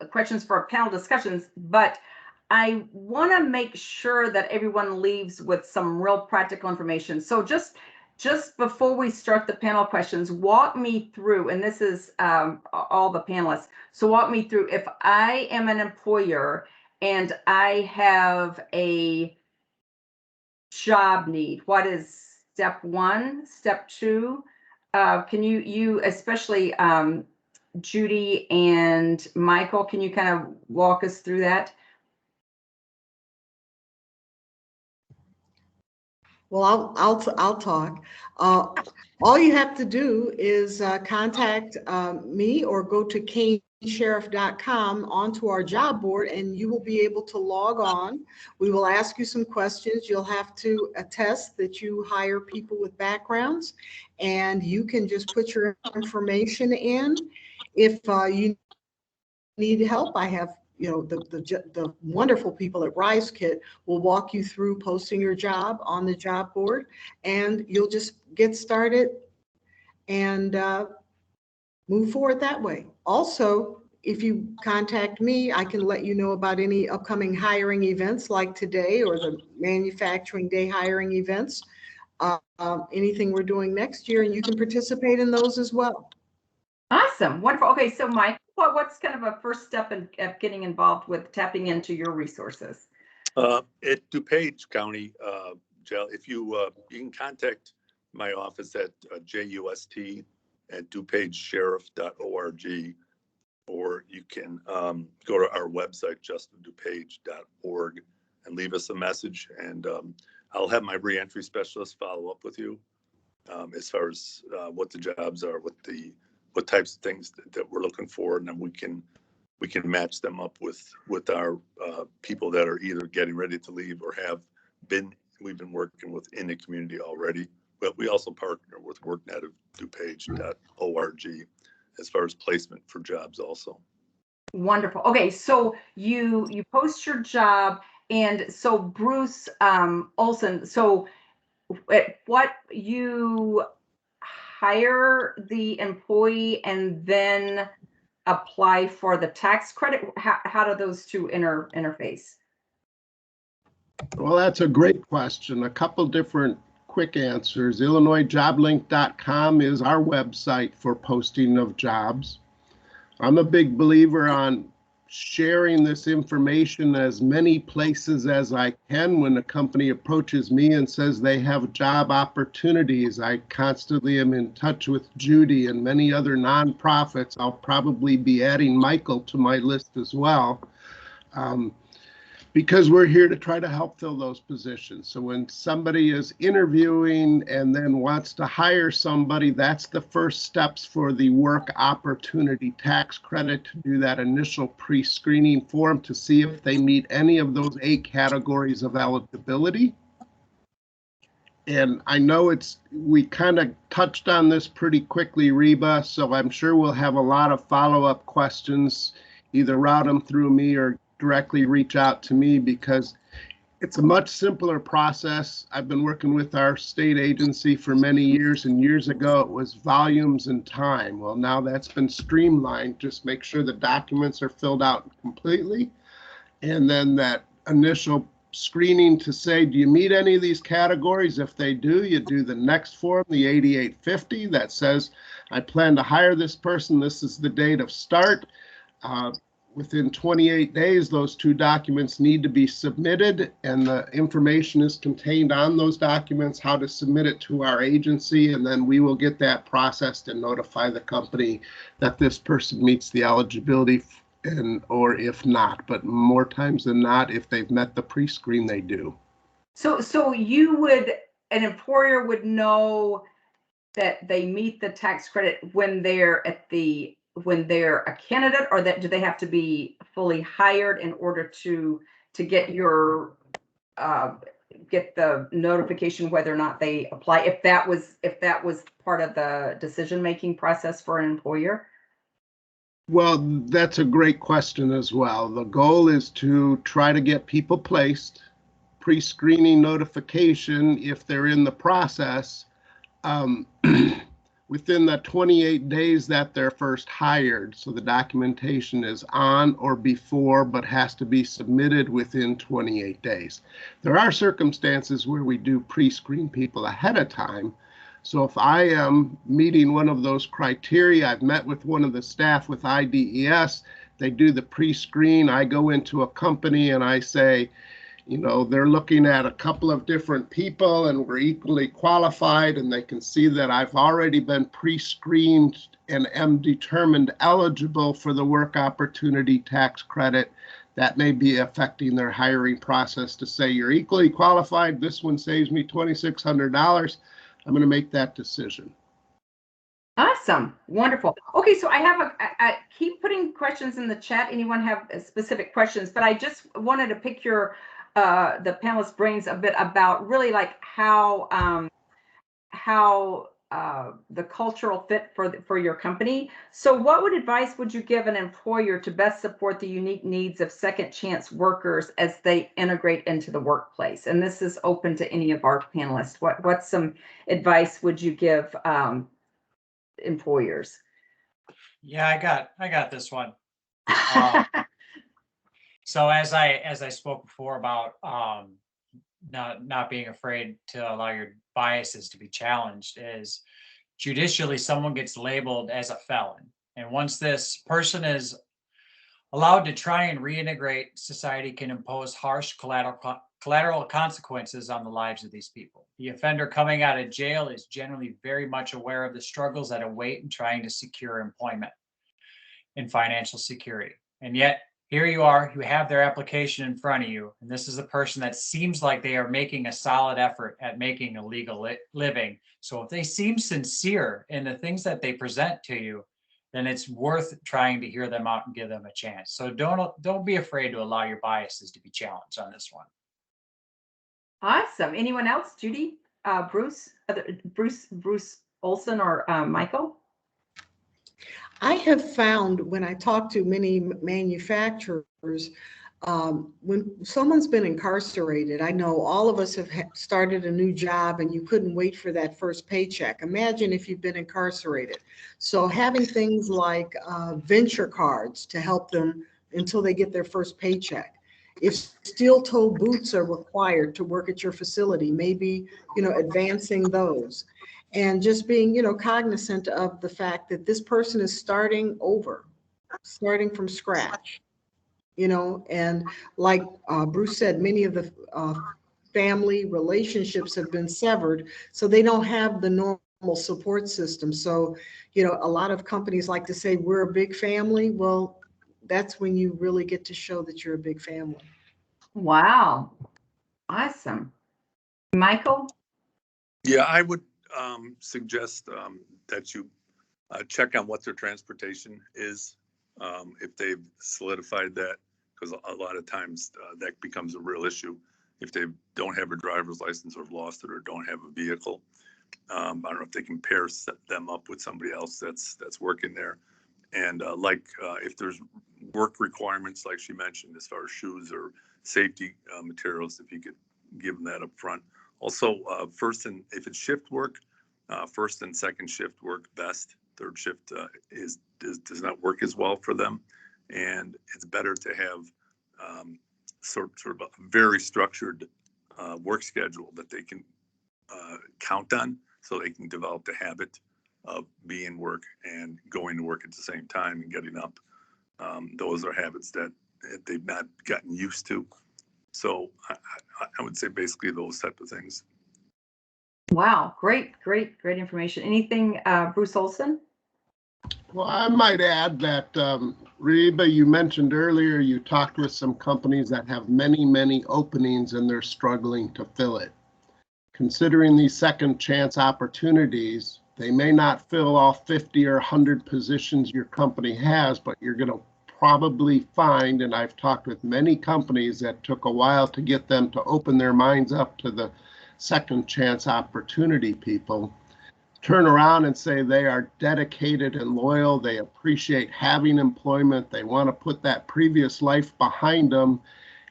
questions for panel discussions, but I want to make sure that everyone leaves with some real practical information. So just before we start the panel questions, walk me through, and this is all the panelists. So walk me through, if I am an employer and I have a job need, what is step one, step two. Can you especially Judy and Michael, can you kind of walk us through that? Well, I'll talk. All you have to do is contact me or go to canesheriff.com onto our job board, and you will be able to log on. We will ask you some questions. You'll have to attest that you hire people with backgrounds, and you can just put your information in. If you need help, I have the wonderful people at RiseKit will walk you through posting your job on the job board, and you'll just get started and move forward that way. Also, if you contact me, I can let you know about any upcoming hiring events like today or the Manufacturing Day hiring events, anything we're doing next year, and you can participate in those as well. Awesome, wonderful. Okay, so Mike, what's kind of a first step in getting involved with tapping into your resources? At DuPage County Jail, if you can contact my office at JUST@DuPageSheriff.org, or you can go to our website, justindupage.org, and leave us a message, and I'll have my reentry specialist follow up with you as far as what the jobs are, what types of things that we're looking for, and then we can match them up with our people that are either getting ready to leave or we've been working with in the community already. But we also partner with WorkNet of DuPage.org as far as placement for jobs also. Wonderful. Okay, so you post your job, and so Bruce Olson, so what you hire the employee and then apply for the tax credit? How do those two interface? Well, that's a great question. A couple different quick answers. IllinoisJobLink.com is our website for posting of jobs. I'm a big believer on sharing this information as many places as I can. When a company approaches me and says they have job opportunities, I constantly am in touch with Judy and many other nonprofits. I'll probably be adding Michael to my list as well, because we're here to try to help fill those positions. So when somebody is interviewing and then wants to hire somebody, that's the first steps for the work opportunity tax credit, to do that initial pre-screening form to see if they meet any of those 8 categories of eligibility. And I know we kind of touched on this pretty quickly, Reba, so I'm sure we'll have a lot of follow-up questions. Either route them through me or directly reach out to me, because it's a much simpler process. I've been working with our state agency for many years, and years ago it was volumes and time. Well, now that's been streamlined. Just make sure the documents are filled out completely, and then that initial screening to say, do you meet any of these categories? If they do, you do the next form, the 8850, that says, I plan to hire this person. This is the date of start. Within 28 days, those 2 documents need to be submitted, and the information is contained on those documents, how to submit it to our agency, and then we will get that processed and notify the company that this person meets the eligibility, or if not, but more times than not, if they've met the pre-screen, they do. So an employer would know that they meet the tax credit when they're a candidate, or do they have to be fully hired in order to get get the notification whether or not they apply, if that was part of the decision-making process for an employer? Well, that's a great question as well. The goal is to try to get people placed, pre-screening notification if they're in the process, within the 28 days that they're first hired. So the documentation is on or before, but has to be submitted within 28 days. There are circumstances where we do pre-screen people ahead of time. So if I am meeting one of those criteria, I've met with one of the staff with IDES, they do the pre-screen, I go into a company and I say, You know, they're looking at a couple of different people and we're equally qualified, and they can see that I've already been pre-screened and am determined eligible for the work opportunity tax credit. That may be affecting their hiring process to say, you're equally qualified. This one saves me $2,600. I'm going to make that decision. Awesome. Wonderful. Okay, so I keep putting questions in the chat. Anyone have specific questions? But I just wanted to pick your the panelists' brains a bit about really like how the cultural fit for your company. So what advice would you give an employer to best support the unique needs of second chance workers as they integrate into the workplace? And this is open to any of our panelists. What's some advice would you give employers? Yeah, I got this one. So as I spoke before about not being afraid to allow your biases to be challenged, is judicially someone gets labeled as a felon, and once this person is allowed to try and reintegrate, society can impose harsh collateral consequences on the lives of these people. The offender coming out of jail is generally very much aware of the struggles that await in trying to secure employment and financial security. And yet, here you are, you have their application in front of you, and this is a person that seems like they are making a solid effort at making a legal living. So if they seem sincere in the things that they present to you, then it's worth trying to hear them out and give them a chance. So don't be afraid to allow your biases to be challenged on this one. Awesome. Anyone else? Judy, Bruce Olson, or Michael? I have found when I talk to many manufacturers, when someone's been incarcerated, I know all of us have started a new job and you couldn't wait for that first paycheck. Imagine if you've been incarcerated. So having things like venture cards to help them until they get their first paycheck. If steel-toe boots are required to work at your facility, maybe, advancing those. And just being, cognizant of the fact that this person is starting over, starting from scratch, and like Bruce said, many of the family relationships have been severed, so they don't have the normal support system. So, a lot of companies like to say we're a big family. Well, that's when you really get to show that you're a big family. Wow. Awesome. Michael? Yeah, I would suggest that you check on what their transportation is, if they've solidified that, because a lot of times that becomes a real issue if they don't have a driver's license or have lost it or don't have a vehicle. I don't know if they can pair them up with somebody else that's working there. And if there's work requirements, like she mentioned, as far as shoes or safety materials, if you could give them that up front. Also, if it's shift work, first and second shift work best. Third shift does not work as well for them, and it's better to have sort of a very structured work schedule that they can count on, so they can develop the habit of being work and going to work at the same time and getting up. Those are habits that they've not gotten used to. So I would say basically those type of things. Wow, great information. Anything, Bruce Olson? Well, I might add that, Reba, you mentioned earlier, you talked with some companies that have many openings and they're struggling to fill it. Considering these second chance opportunities, they may not fill all 50 or 100 positions your company has, but you're going to probably find, and I've talked with many companies that took a while to get them to open their minds up to the second chance opportunity people, turn around and say they are dedicated and loyal. They appreciate having employment. They want to put that previous life behind them.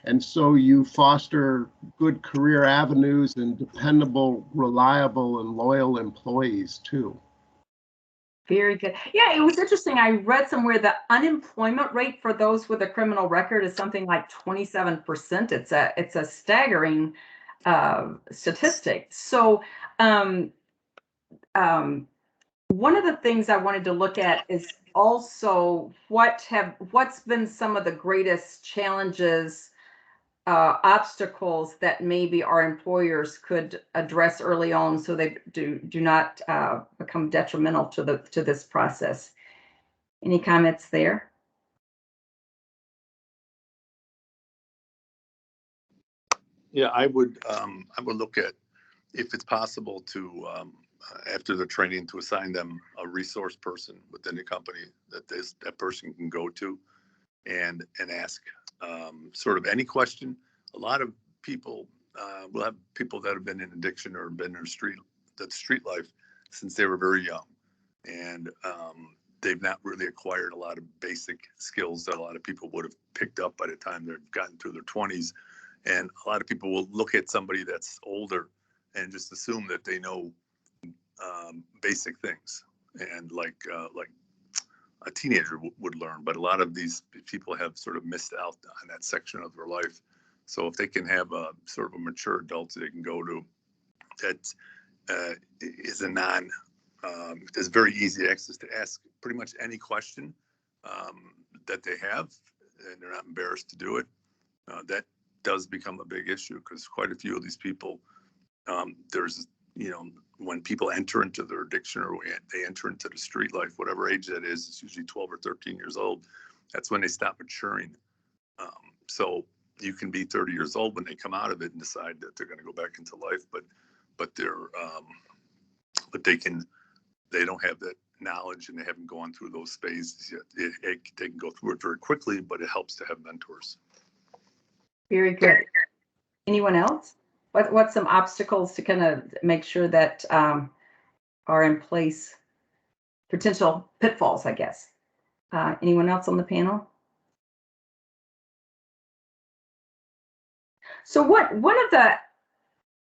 And so you foster good career avenues and dependable, reliable, and loyal employees too. Very good. Yeah, it was interesting. I read somewhere the unemployment rate for those with a criminal record is something like 27%. It's a staggering statistic. So one of the things I wanted to look at is also what's been some of the greatest challenges obstacles that maybe our employers could address early on so they do not become detrimental to this process. Any comments there? Yeah, I would look at if it's possible to after the training to assign them a resource person within the company that person can go to and ask sort of any question. A lot of people will have people that have been in addiction or been in street life since they were very young, and they've not really acquired a lot of basic skills that a lot of people would have picked up by the time they've gotten through their 20s. And a lot of people will look at somebody that's older and just assume that they know basic things, and like a teenager would learn. But a lot of these people have sort of missed out on that section of their life. So if they can have a sort of a mature adult they can go to that is there's very easy access to ask pretty much any question that they have, and they're not embarrassed to do it. That does become a big issue because quite a few of these people, there's, when people enter into their addiction or they enter into the street life, whatever age that is, it's usually 12 or 13 years old. That's when they stop maturing. So you can be 30 years old when they come out of it and decide that they're going to go back into life, but they don't have that knowledge and they haven't gone through those phases yet. They can go through it very quickly, but it helps to have mentors. Very good. Anyone else? What's some obstacles to kind of make sure that are in place? Potential pitfalls, I guess. Anyone else on the panel? So one of the,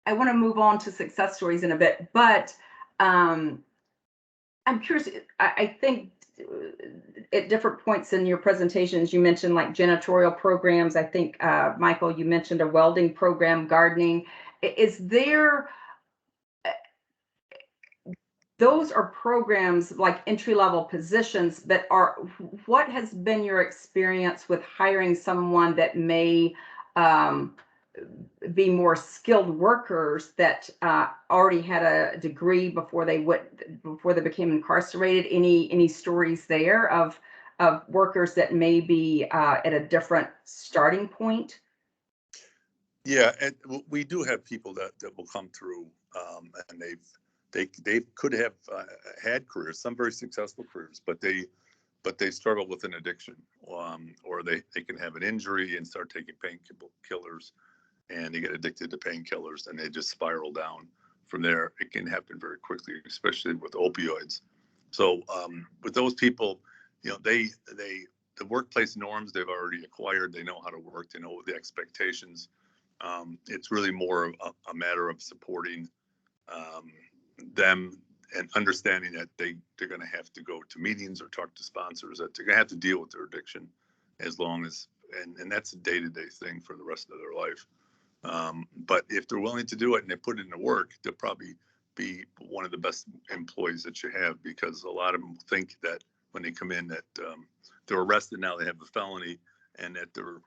I want to move on to success stories in a bit, but I'm curious, I think at different points in your presentations, you mentioned like janitorial programs. I think, Michael, you mentioned a welding program, gardening. Is there, those are programs like entry-level positions that are, what has been your experience with hiring someone that may be more skilled workers that already had a degree before they became incarcerated? Any stories there of workers that may be at a different starting point? Yeah, and we do have people that will come through, and they could have had careers, some very successful careers, but they struggle with an addiction, or they can have an injury and start taking painkillers, and they get addicted to painkillers, and they just spiral down from there. It can happen very quickly, especially with opioids. So with those people, the workplace norms they've already acquired. They know how to work. They know the expectations. It's really more a matter of supporting them and understanding that they're going to have to go to meetings or talk to sponsors, that they're going to have to deal with their addiction as long as, and that's a day-to-day thing for the rest of their life. But if they're willing to do it and they put it into work, they'll probably be one of the best employees that you have, because a lot of them think that when they come in that they're arrested now, they have a felony, and that they're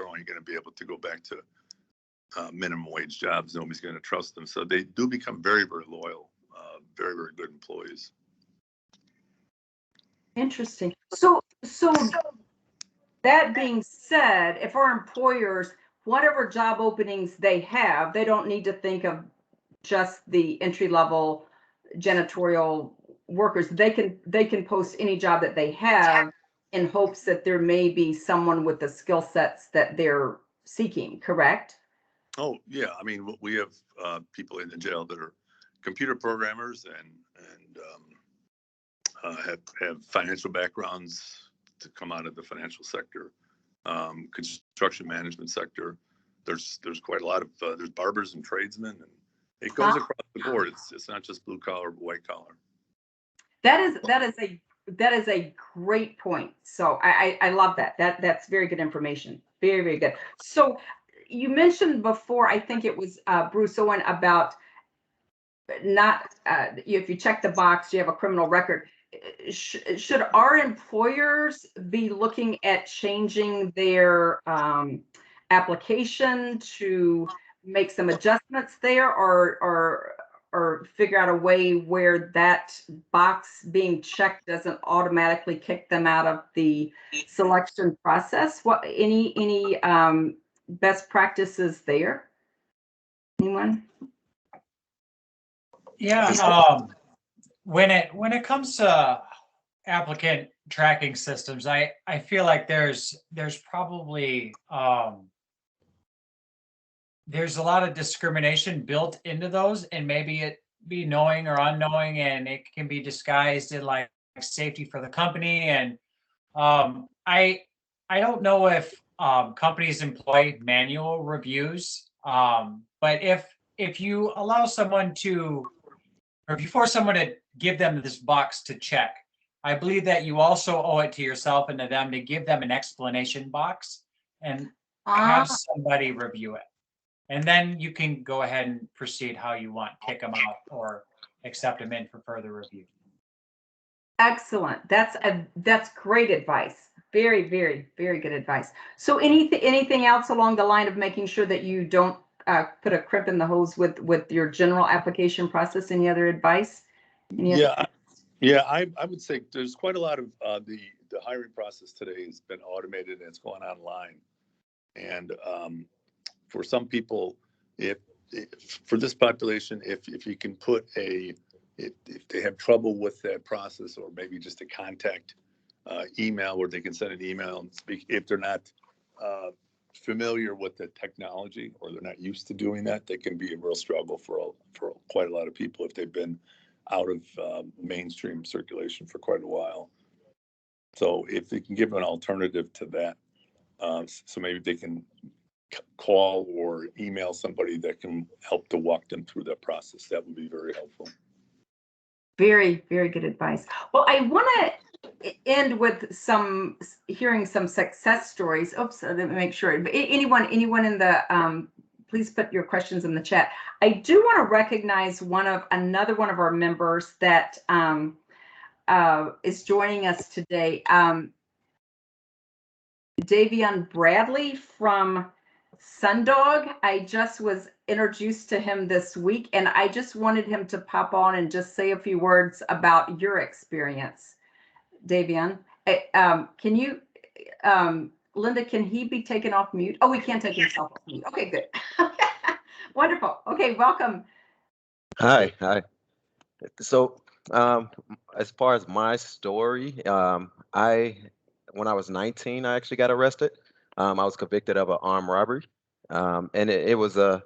only going to be able to go back to minimum wage jobs. Nobody's going to trust them. So they do become very, very loyal, very, very good employees. Interesting. So that being said, if our employers, whatever job openings they have, they don't need to think of just the entry-level janitorial workers. They can post any job that they have in hopes that there may be someone with the skill sets that they're seeking, correct? Oh, yeah. I mean, we have people in the jail that are computer programmers and have financial backgrounds to come out of the financial sector, construction management sector. There's quite a lot of there's barbers and tradesmen, and it goes across the board. It's not just blue collar, but white collar. That is a great point. So I love that. That's very good information. Very, very good. So you mentioned before, I think it was Bruce Owen, about not if you check the box, you have a criminal record. Should our employers be looking at changing their application to make some adjustments there, or figure out a way where that box being checked doesn't automatically kick them out of the selection process? What, any best practices there? Anyone? Yeah, when it comes to applicant tracking systems, I feel like there's probably there's a lot of discrimination built into those, and maybe it be knowing or unknowing, and it can be disguised in like safety for the company. And I don't know if companies employ manual reviews, but if you allow someone to, or if you force someone to give them this box to check, I believe that you also owe it to yourself and to them to give them an explanation box and have somebody review it. And then you can go ahead and proceed how you want, kick them out or accept them in for further review. Excellent. That's great advice. Very, very, very good advice. So anything else along the line of making sure that you don't put a crimp in the hose with your general application process? Any other advice? I would say there's quite a lot of the hiring process today has been automated and it's going online. And for some people, if for this population, if you can put if they have trouble with that process, or maybe just a contact email where they can send an email and speak, if they're not familiar with the technology or they're not used to doing that, they can be a real struggle for quite a lot of people if they've been out of mainstream circulation for quite a while. So if they can give an alternative to that, so maybe they can call or email somebody that can help to walk them through that process, that would be very helpful. Very, very good advice. Well, I want to end with hearing some success stories. Oops, let me make sure. Anyone in the please put your questions in the chat. I do want to recognize another one of our members that is joining us today. Davion Bradley from Sundog. I just was introduced to him this week, and I just wanted him to pop on and just say a few words about your experience. Davion, can you, Linda, can he be taken off mute? Oh, we can't take himself off mute. Okay, good. Wonderful. Okay, welcome. Hi. So, as far as my story, when I was 19, I actually got arrested. I was convicted of an armed robbery, and it was a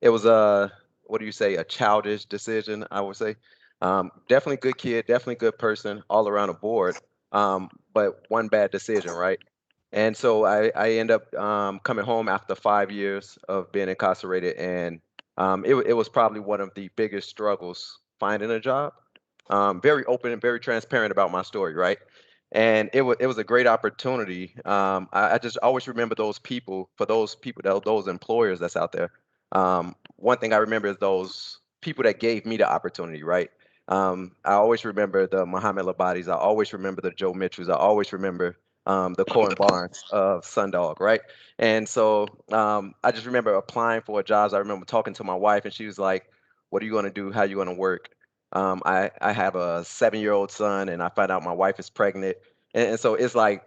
what do you say, a childish decision, I would say. Definitely good kid, definitely good person, all around the board. But one bad decision, right? And so I end up coming home after 5 years of being incarcerated, and it was probably one of the biggest struggles finding a job. Very open and very transparent about my story, right? And it was a great opportunity. I just always remember those people, those employers that's out there. One thing I remember is those people that gave me the opportunity, right? I always remember the Muhammad Labadis. I always remember the Joe Mitchells. I always remember the Cohen Barnes of Sundog, right? And so I just remember applying for jobs. I remember talking to my wife, and she was like, "What are you going to do? How are you going to work?" I have a 7-year-old son, and I find out my wife is pregnant, and so it's like,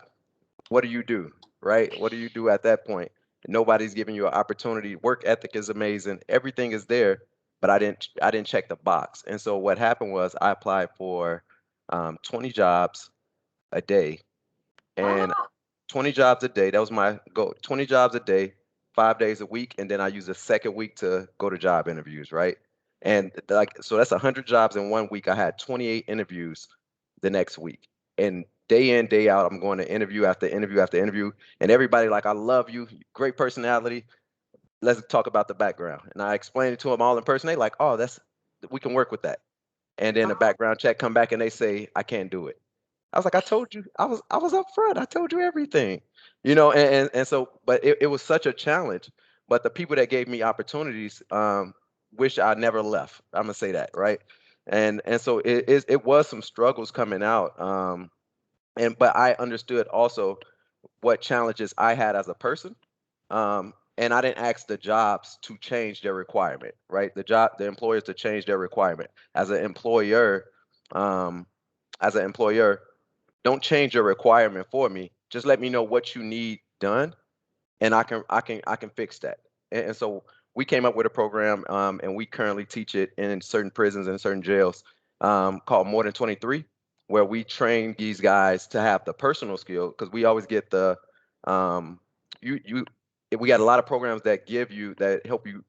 what do you do, right? What do you do at that point? Nobody's giving you an opportunity. Work ethic is amazing. Everything is there, but I didn't check the box. And so what happened was I applied for 20 jobs a day, and 20 jobs a day. That was my goal. 20 jobs a day, 5 days a week, and then I use the second week to go to job interviews, right? And so that's 100 jobs in 1 week. I had 28 interviews the next week, and day in, day out, I'm going to interview after interview after interview, and everybody like, "I love you, great personality. Let's talk about the background." And I explained it to them all in person. They like, "Oh, we can work with that." And then the background check come back, and they say, "I can't do it." I was like, "I told you, I was up front. I told you everything, and so, but it was such a challenge. But the people that gave me opportunities, wish I never left. I'm gonna say that, right? And so it was some struggles coming out, but I understood also what challenges I had as a person, And I didn't ask the jobs to change their requirement, right? The employers to change their requirement. As an employer, um, don't change your requirement for me. Just let me know what you need done, and I can fix that. And so we came up with a program, and we currently teach it in certain prisons and certain jails, called More Than 23, where we train these guys to have the personal skill, because we always get the you we got a lot of programs that help you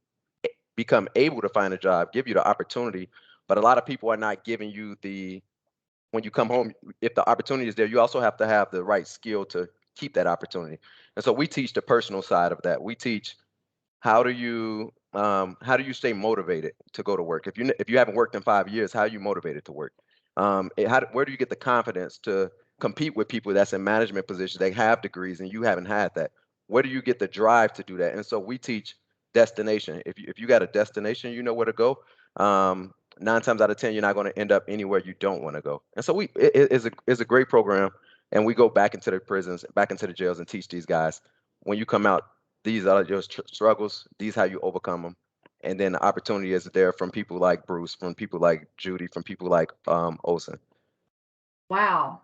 become able to find a job, give you the opportunity, but a lot of people are not giving you the when you come home, if the opportunity is there, you also have to have the right skill to keep that opportunity. And so we teach the personal side of that. We teach how do you stay motivated to go to work? If you haven't worked in 5 years, how are you motivated to work? Where do you get the confidence to compete with people that's in management positions, they have degrees and you haven't had that? Where do you get the drive to do that? And so we teach destination. If you got a destination, you know where to go. 9 times out of 10, you're not going to end up anywhere you don't want to go. And so it's a great program, and we go back into the prisons, back into the jails, and teach these guys. When you come out, these are your struggles. These how you overcome them, and then the opportunity is there from people like Bruce, from people like Judy, from people like Olson. Wow.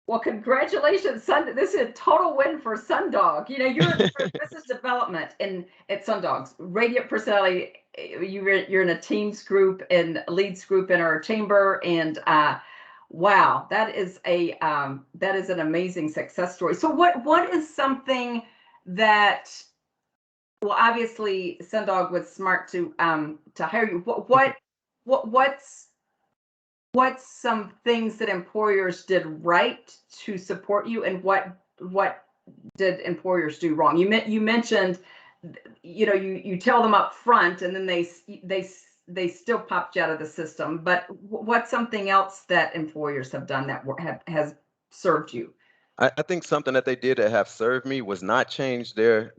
Well, congratulations, Sun. This is a total win for Sundog. You know, you're in business development and at Sundogs, radiant personality. You're in a teams group and leads group in our chamber, and wow, that is an amazing success story. So, what is something that, well, obviously Sundog was smart to hire you. What's some things that employers did right to support you, and what did employers do wrong? You mentioned, you know, you tell them up front, and then they still popped you out of the system. But what's something else that employers have done that has served you? I think something that they did that have served me was not change their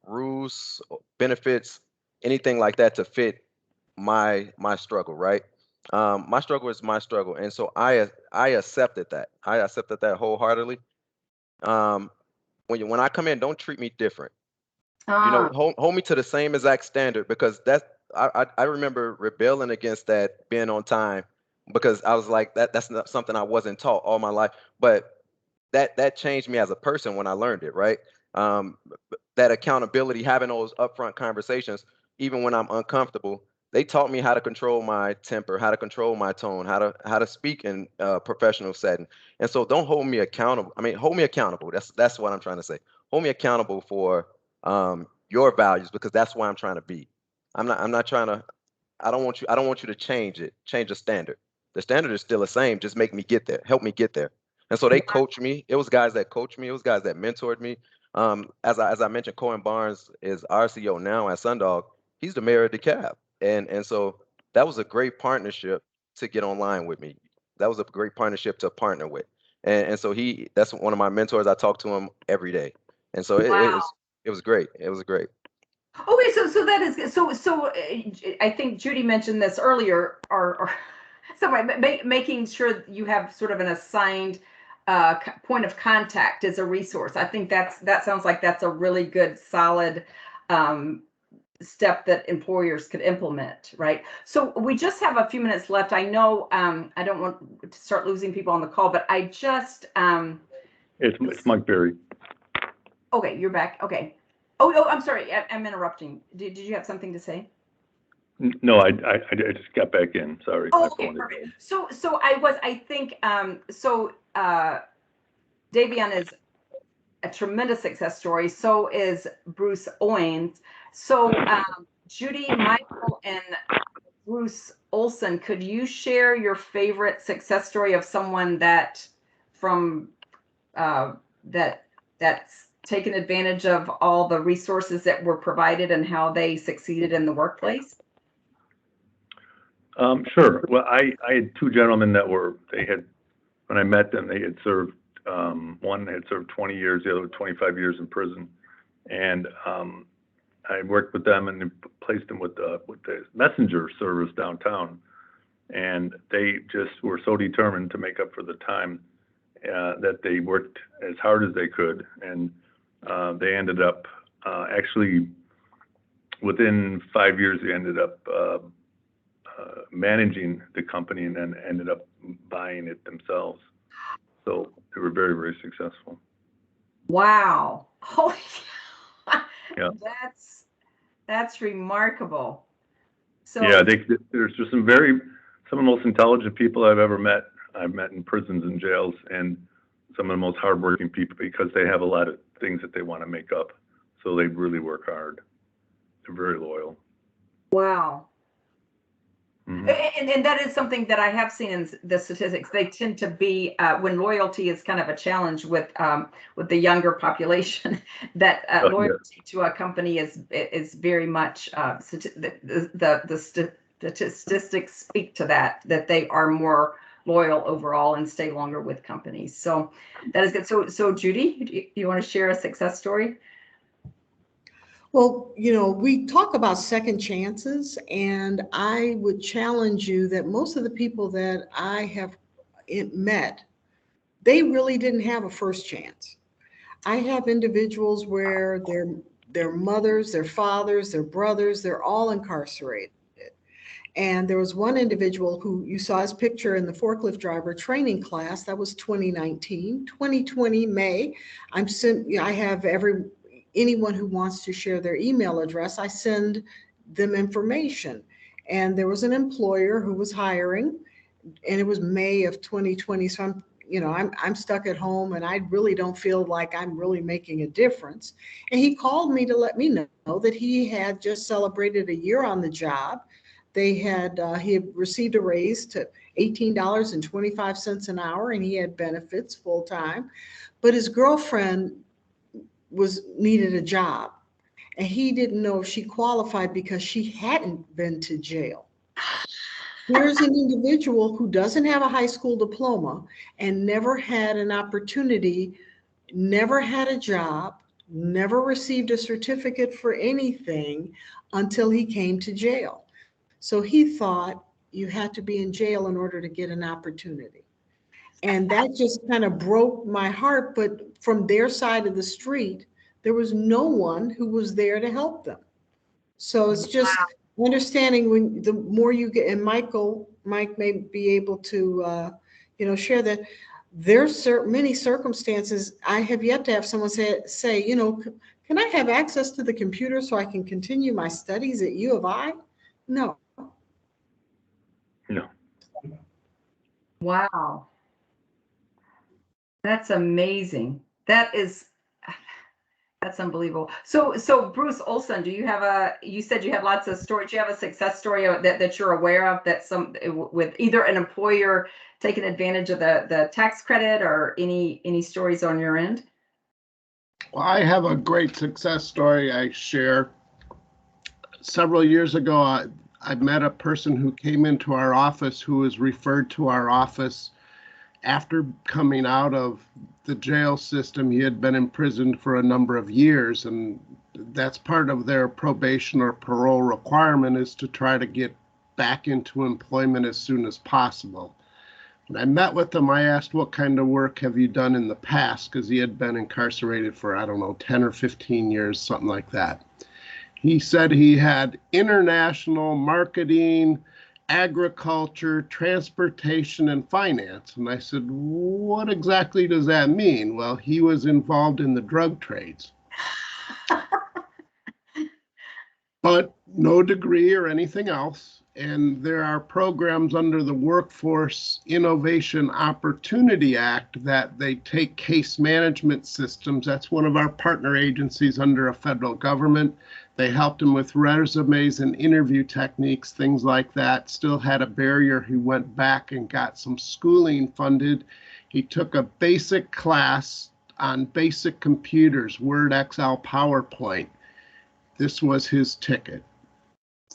rules, benefits, anything like that to fit my struggle, right? My struggle is my struggle, and so I accepted that. I accepted that wholeheartedly. Um, when I come in, don't treat me different. Ah, Hold me to the same exact standard, because I remember rebelling against that, being on time, because I was like that's not something I wasn't taught all my life. But that changed me as a person when I learned it, right? That accountability, having those upfront conversations, even when I'm uncomfortable, they taught me how to control my temper, how to control my tone, how to speak in a professional setting. And so don't hold me accountable. I mean, hold me accountable. That's what I'm trying to say. Hold me accountable for your values, because that's why I'm trying to be. I'm not trying to. I don't want you to change the standard. The standard is still the same. Just make me get there. Help me get there. And so they coach me. It was guys that coached me. It was guys that mentored me. As I mentioned, Cohen Barnes is our CEO now at Sundog. He's the mayor of DeKalb, and so that was a great partnership to get online with me. That was a great partnership to partner with, and so that's one of my mentors. I talk to him every day, and so wow. it was great. It was great. Okay, so that is good. So I think Judy mentioned this earlier, or somebody making sure you have sort of an assigned point of contact as a resource. I think that sounds like that's a really good, solid step that employers could implement, right? So we just have a few minutes left. I know I don't want to start losing people on the call, but I just It's Mike Berry. okay, you're back. Okay. Oh, I'm sorry. I'm interrupting. Did you have something to say? No, I just got back in. Sorry. Oh, My okay, phone is perfect. dead. So I think Davion is a tremendous success story. So is Bruce Owens. So Judy, Michael, and Bruce Olson, could you share your favorite success story of someone that from that's taken advantage of all the resources that were provided and how they succeeded in the workplace? Sure. Well, I had two gentlemen when I met them, they had served, one had served 20 years, the other 25 years in prison. And I worked with them and placed them with the messenger service downtown. And they just were so determined to make up for the time that they worked as hard as they could. And they ended up actually, within 5 years, they ended up managing the company and then ended up buying it themselves. So they were very, very successful. Wow. Oh, Yeah. That's remarkable. So Yeah, there's just some of the most intelligent people I've ever met. I've met in prisons and jails, and some of the most hardworking people, because they have a lot of things that they want to make up. So they really work hard. They're very loyal. wow. Mhm. And that is something that I have seen in the statistics. They tend to be when loyalty is kind of a challenge with the younger population. That Yeah. loyalty to a company is very much the statistics speak to that they are more loyal overall and stay longer with companies. So that is good. So Judy, you want to share a success story? Well, we talk about second chances, and I would challenge you that most of the people that I have met, they really didn't have a first chance. I have individuals where their mothers, their fathers, their brothers, they're all incarcerated. And there was one individual who you saw his picture in the forklift driver training class. That was 2019. 2020 May. I have anyone who wants to share their email address, I send them information. And there was an employer who was hiring, and it was May of 2020. So I'm stuck at home, and I really don't feel like I'm really making a difference. And he called me to let me know that he had just celebrated a year on the job. He had received a raise to $18.25 an hour, and he had benefits full time. But his girlfriend needed a job, and he didn't know if she qualified because she hadn't been to jail. Here's an individual who doesn't have a high school diploma and never had an opportunity, never had a job, never received a certificate for anything until he came to jail. So he thought you had to be in jail in order to get an opportunity. And that just kind of broke my heart. But from their side of the street, there was no one who was there to help them. So it's just understanding when the more you get, and Mike may be able to, share that there's many circumstances. I have yet to have someone say, can I have access to the computer so I can continue my studies at U of I? No. No. Wow. That's amazing. That's unbelievable. So Bruce Olson, you said you have lots of stories. Do you have a success story that you're aware of with either an employer taking advantage of the tax credit or any stories on your end? Well, I have a great success story I share. Several years ago, I met a person who came into our office who was referred to our office after coming out of the jail system. He had been imprisoned for a number of years, and that's part of their probation or parole requirement, is to try to get back into employment as soon as possible. When I met with him, I asked, what kind of work have you done in the past? Because he had been incarcerated for, 10 or 15 years, something like that. He said he had international marketing, agriculture, transportation, and finance. And I said, what exactly does that mean? Well, he was involved in the drug trades. But no degree or anything else. And there are programs under the Workforce Innovation Opportunity Act that they take case management systems. That's one of our partner agencies under a federal government. They helped him with resumes and interview techniques, things like that. Still had a barrier. He went back and got some schooling funded. He took a basic class on basic computers, Word, Excel, PowerPoint. This was his ticket.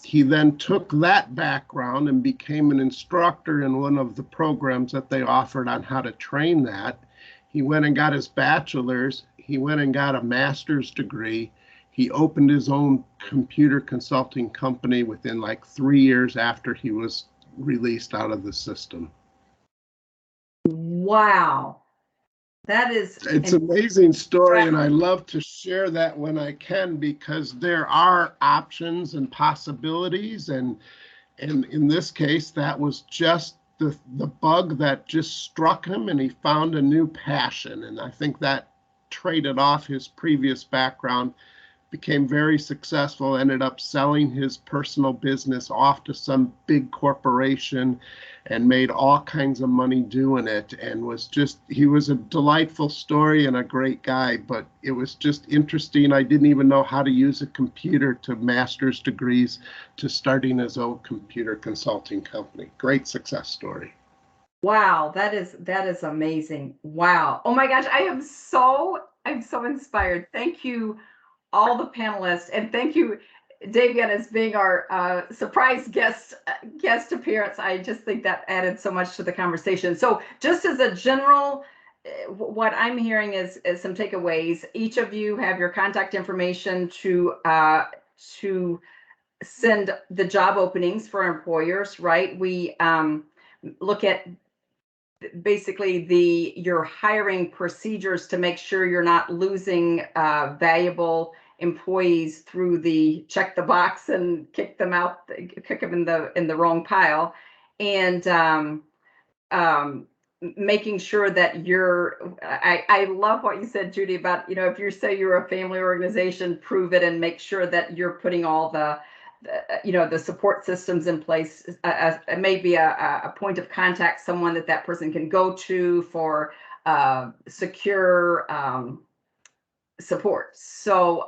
He then took that background and became an instructor in one of the programs that they offered on how to train that. He went and got his bachelor's. He went and got a master's degree. He opened his own computer consulting company within 3 years after he was released out of the system. Wow. That is, It's an amazing story, and I love to share that when I can, because there are options and possibilities, and in this case, that was just the bug that just struck him, and he found a new passion. And I think that traded off his previous background, became very successful, ended up selling his personal business off to some big corporation and made all kinds of money doing it, and he was a delightful story and a great guy, but it was just interesting. I didn't even know how to use a computer, to master's degrees, to starting his own computer consulting company. Great success story. wow, that is amazing. Wow. Oh my gosh, I'm so inspired. Thank you, all the panelists, and thank you, Davian, as being our surprise guest appearance. I just think that added so much to the conversation. So just as a general, what I'm hearing is some takeaways. Each of you have your contact information to send the job openings for employers, right? We look at basically your hiring procedures to make sure you're not losing valuable employees through the check the box and kick them in the wrong pile, and making sure that I love what you said, Judy, about, if you say you're a family organization, prove it and make sure that you're putting all the support systems in place. Maybe a point of contact, someone that person can go to for secure support. So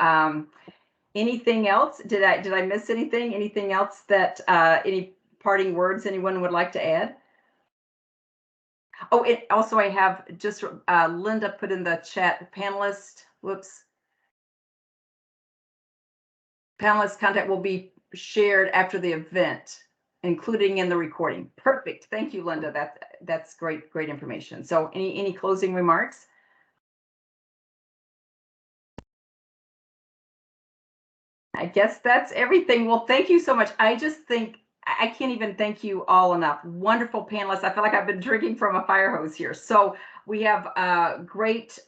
anything else? Did I miss anything? Anything else that any parting words anyone would like to add? Oh, also I have just Linda put in the chat, panelist contact will be shared after the event, including in the recording. Perfect. Thank you, Linda. That's great information. So any closing remarks? I guess that's everything. Well, thank you so much. I just think I can't even thank you all enough. Wonderful panelists. I feel like I've been drinking from a fire hose here. So we have great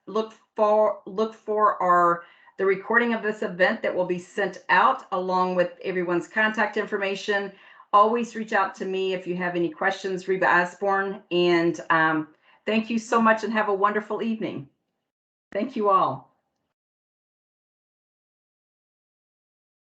look for the recording of this event that will be sent out along with everyone's contact information. Always reach out to me if you have any questions, Reba Osborne. And thank you so much and have a wonderful evening. Thank you all.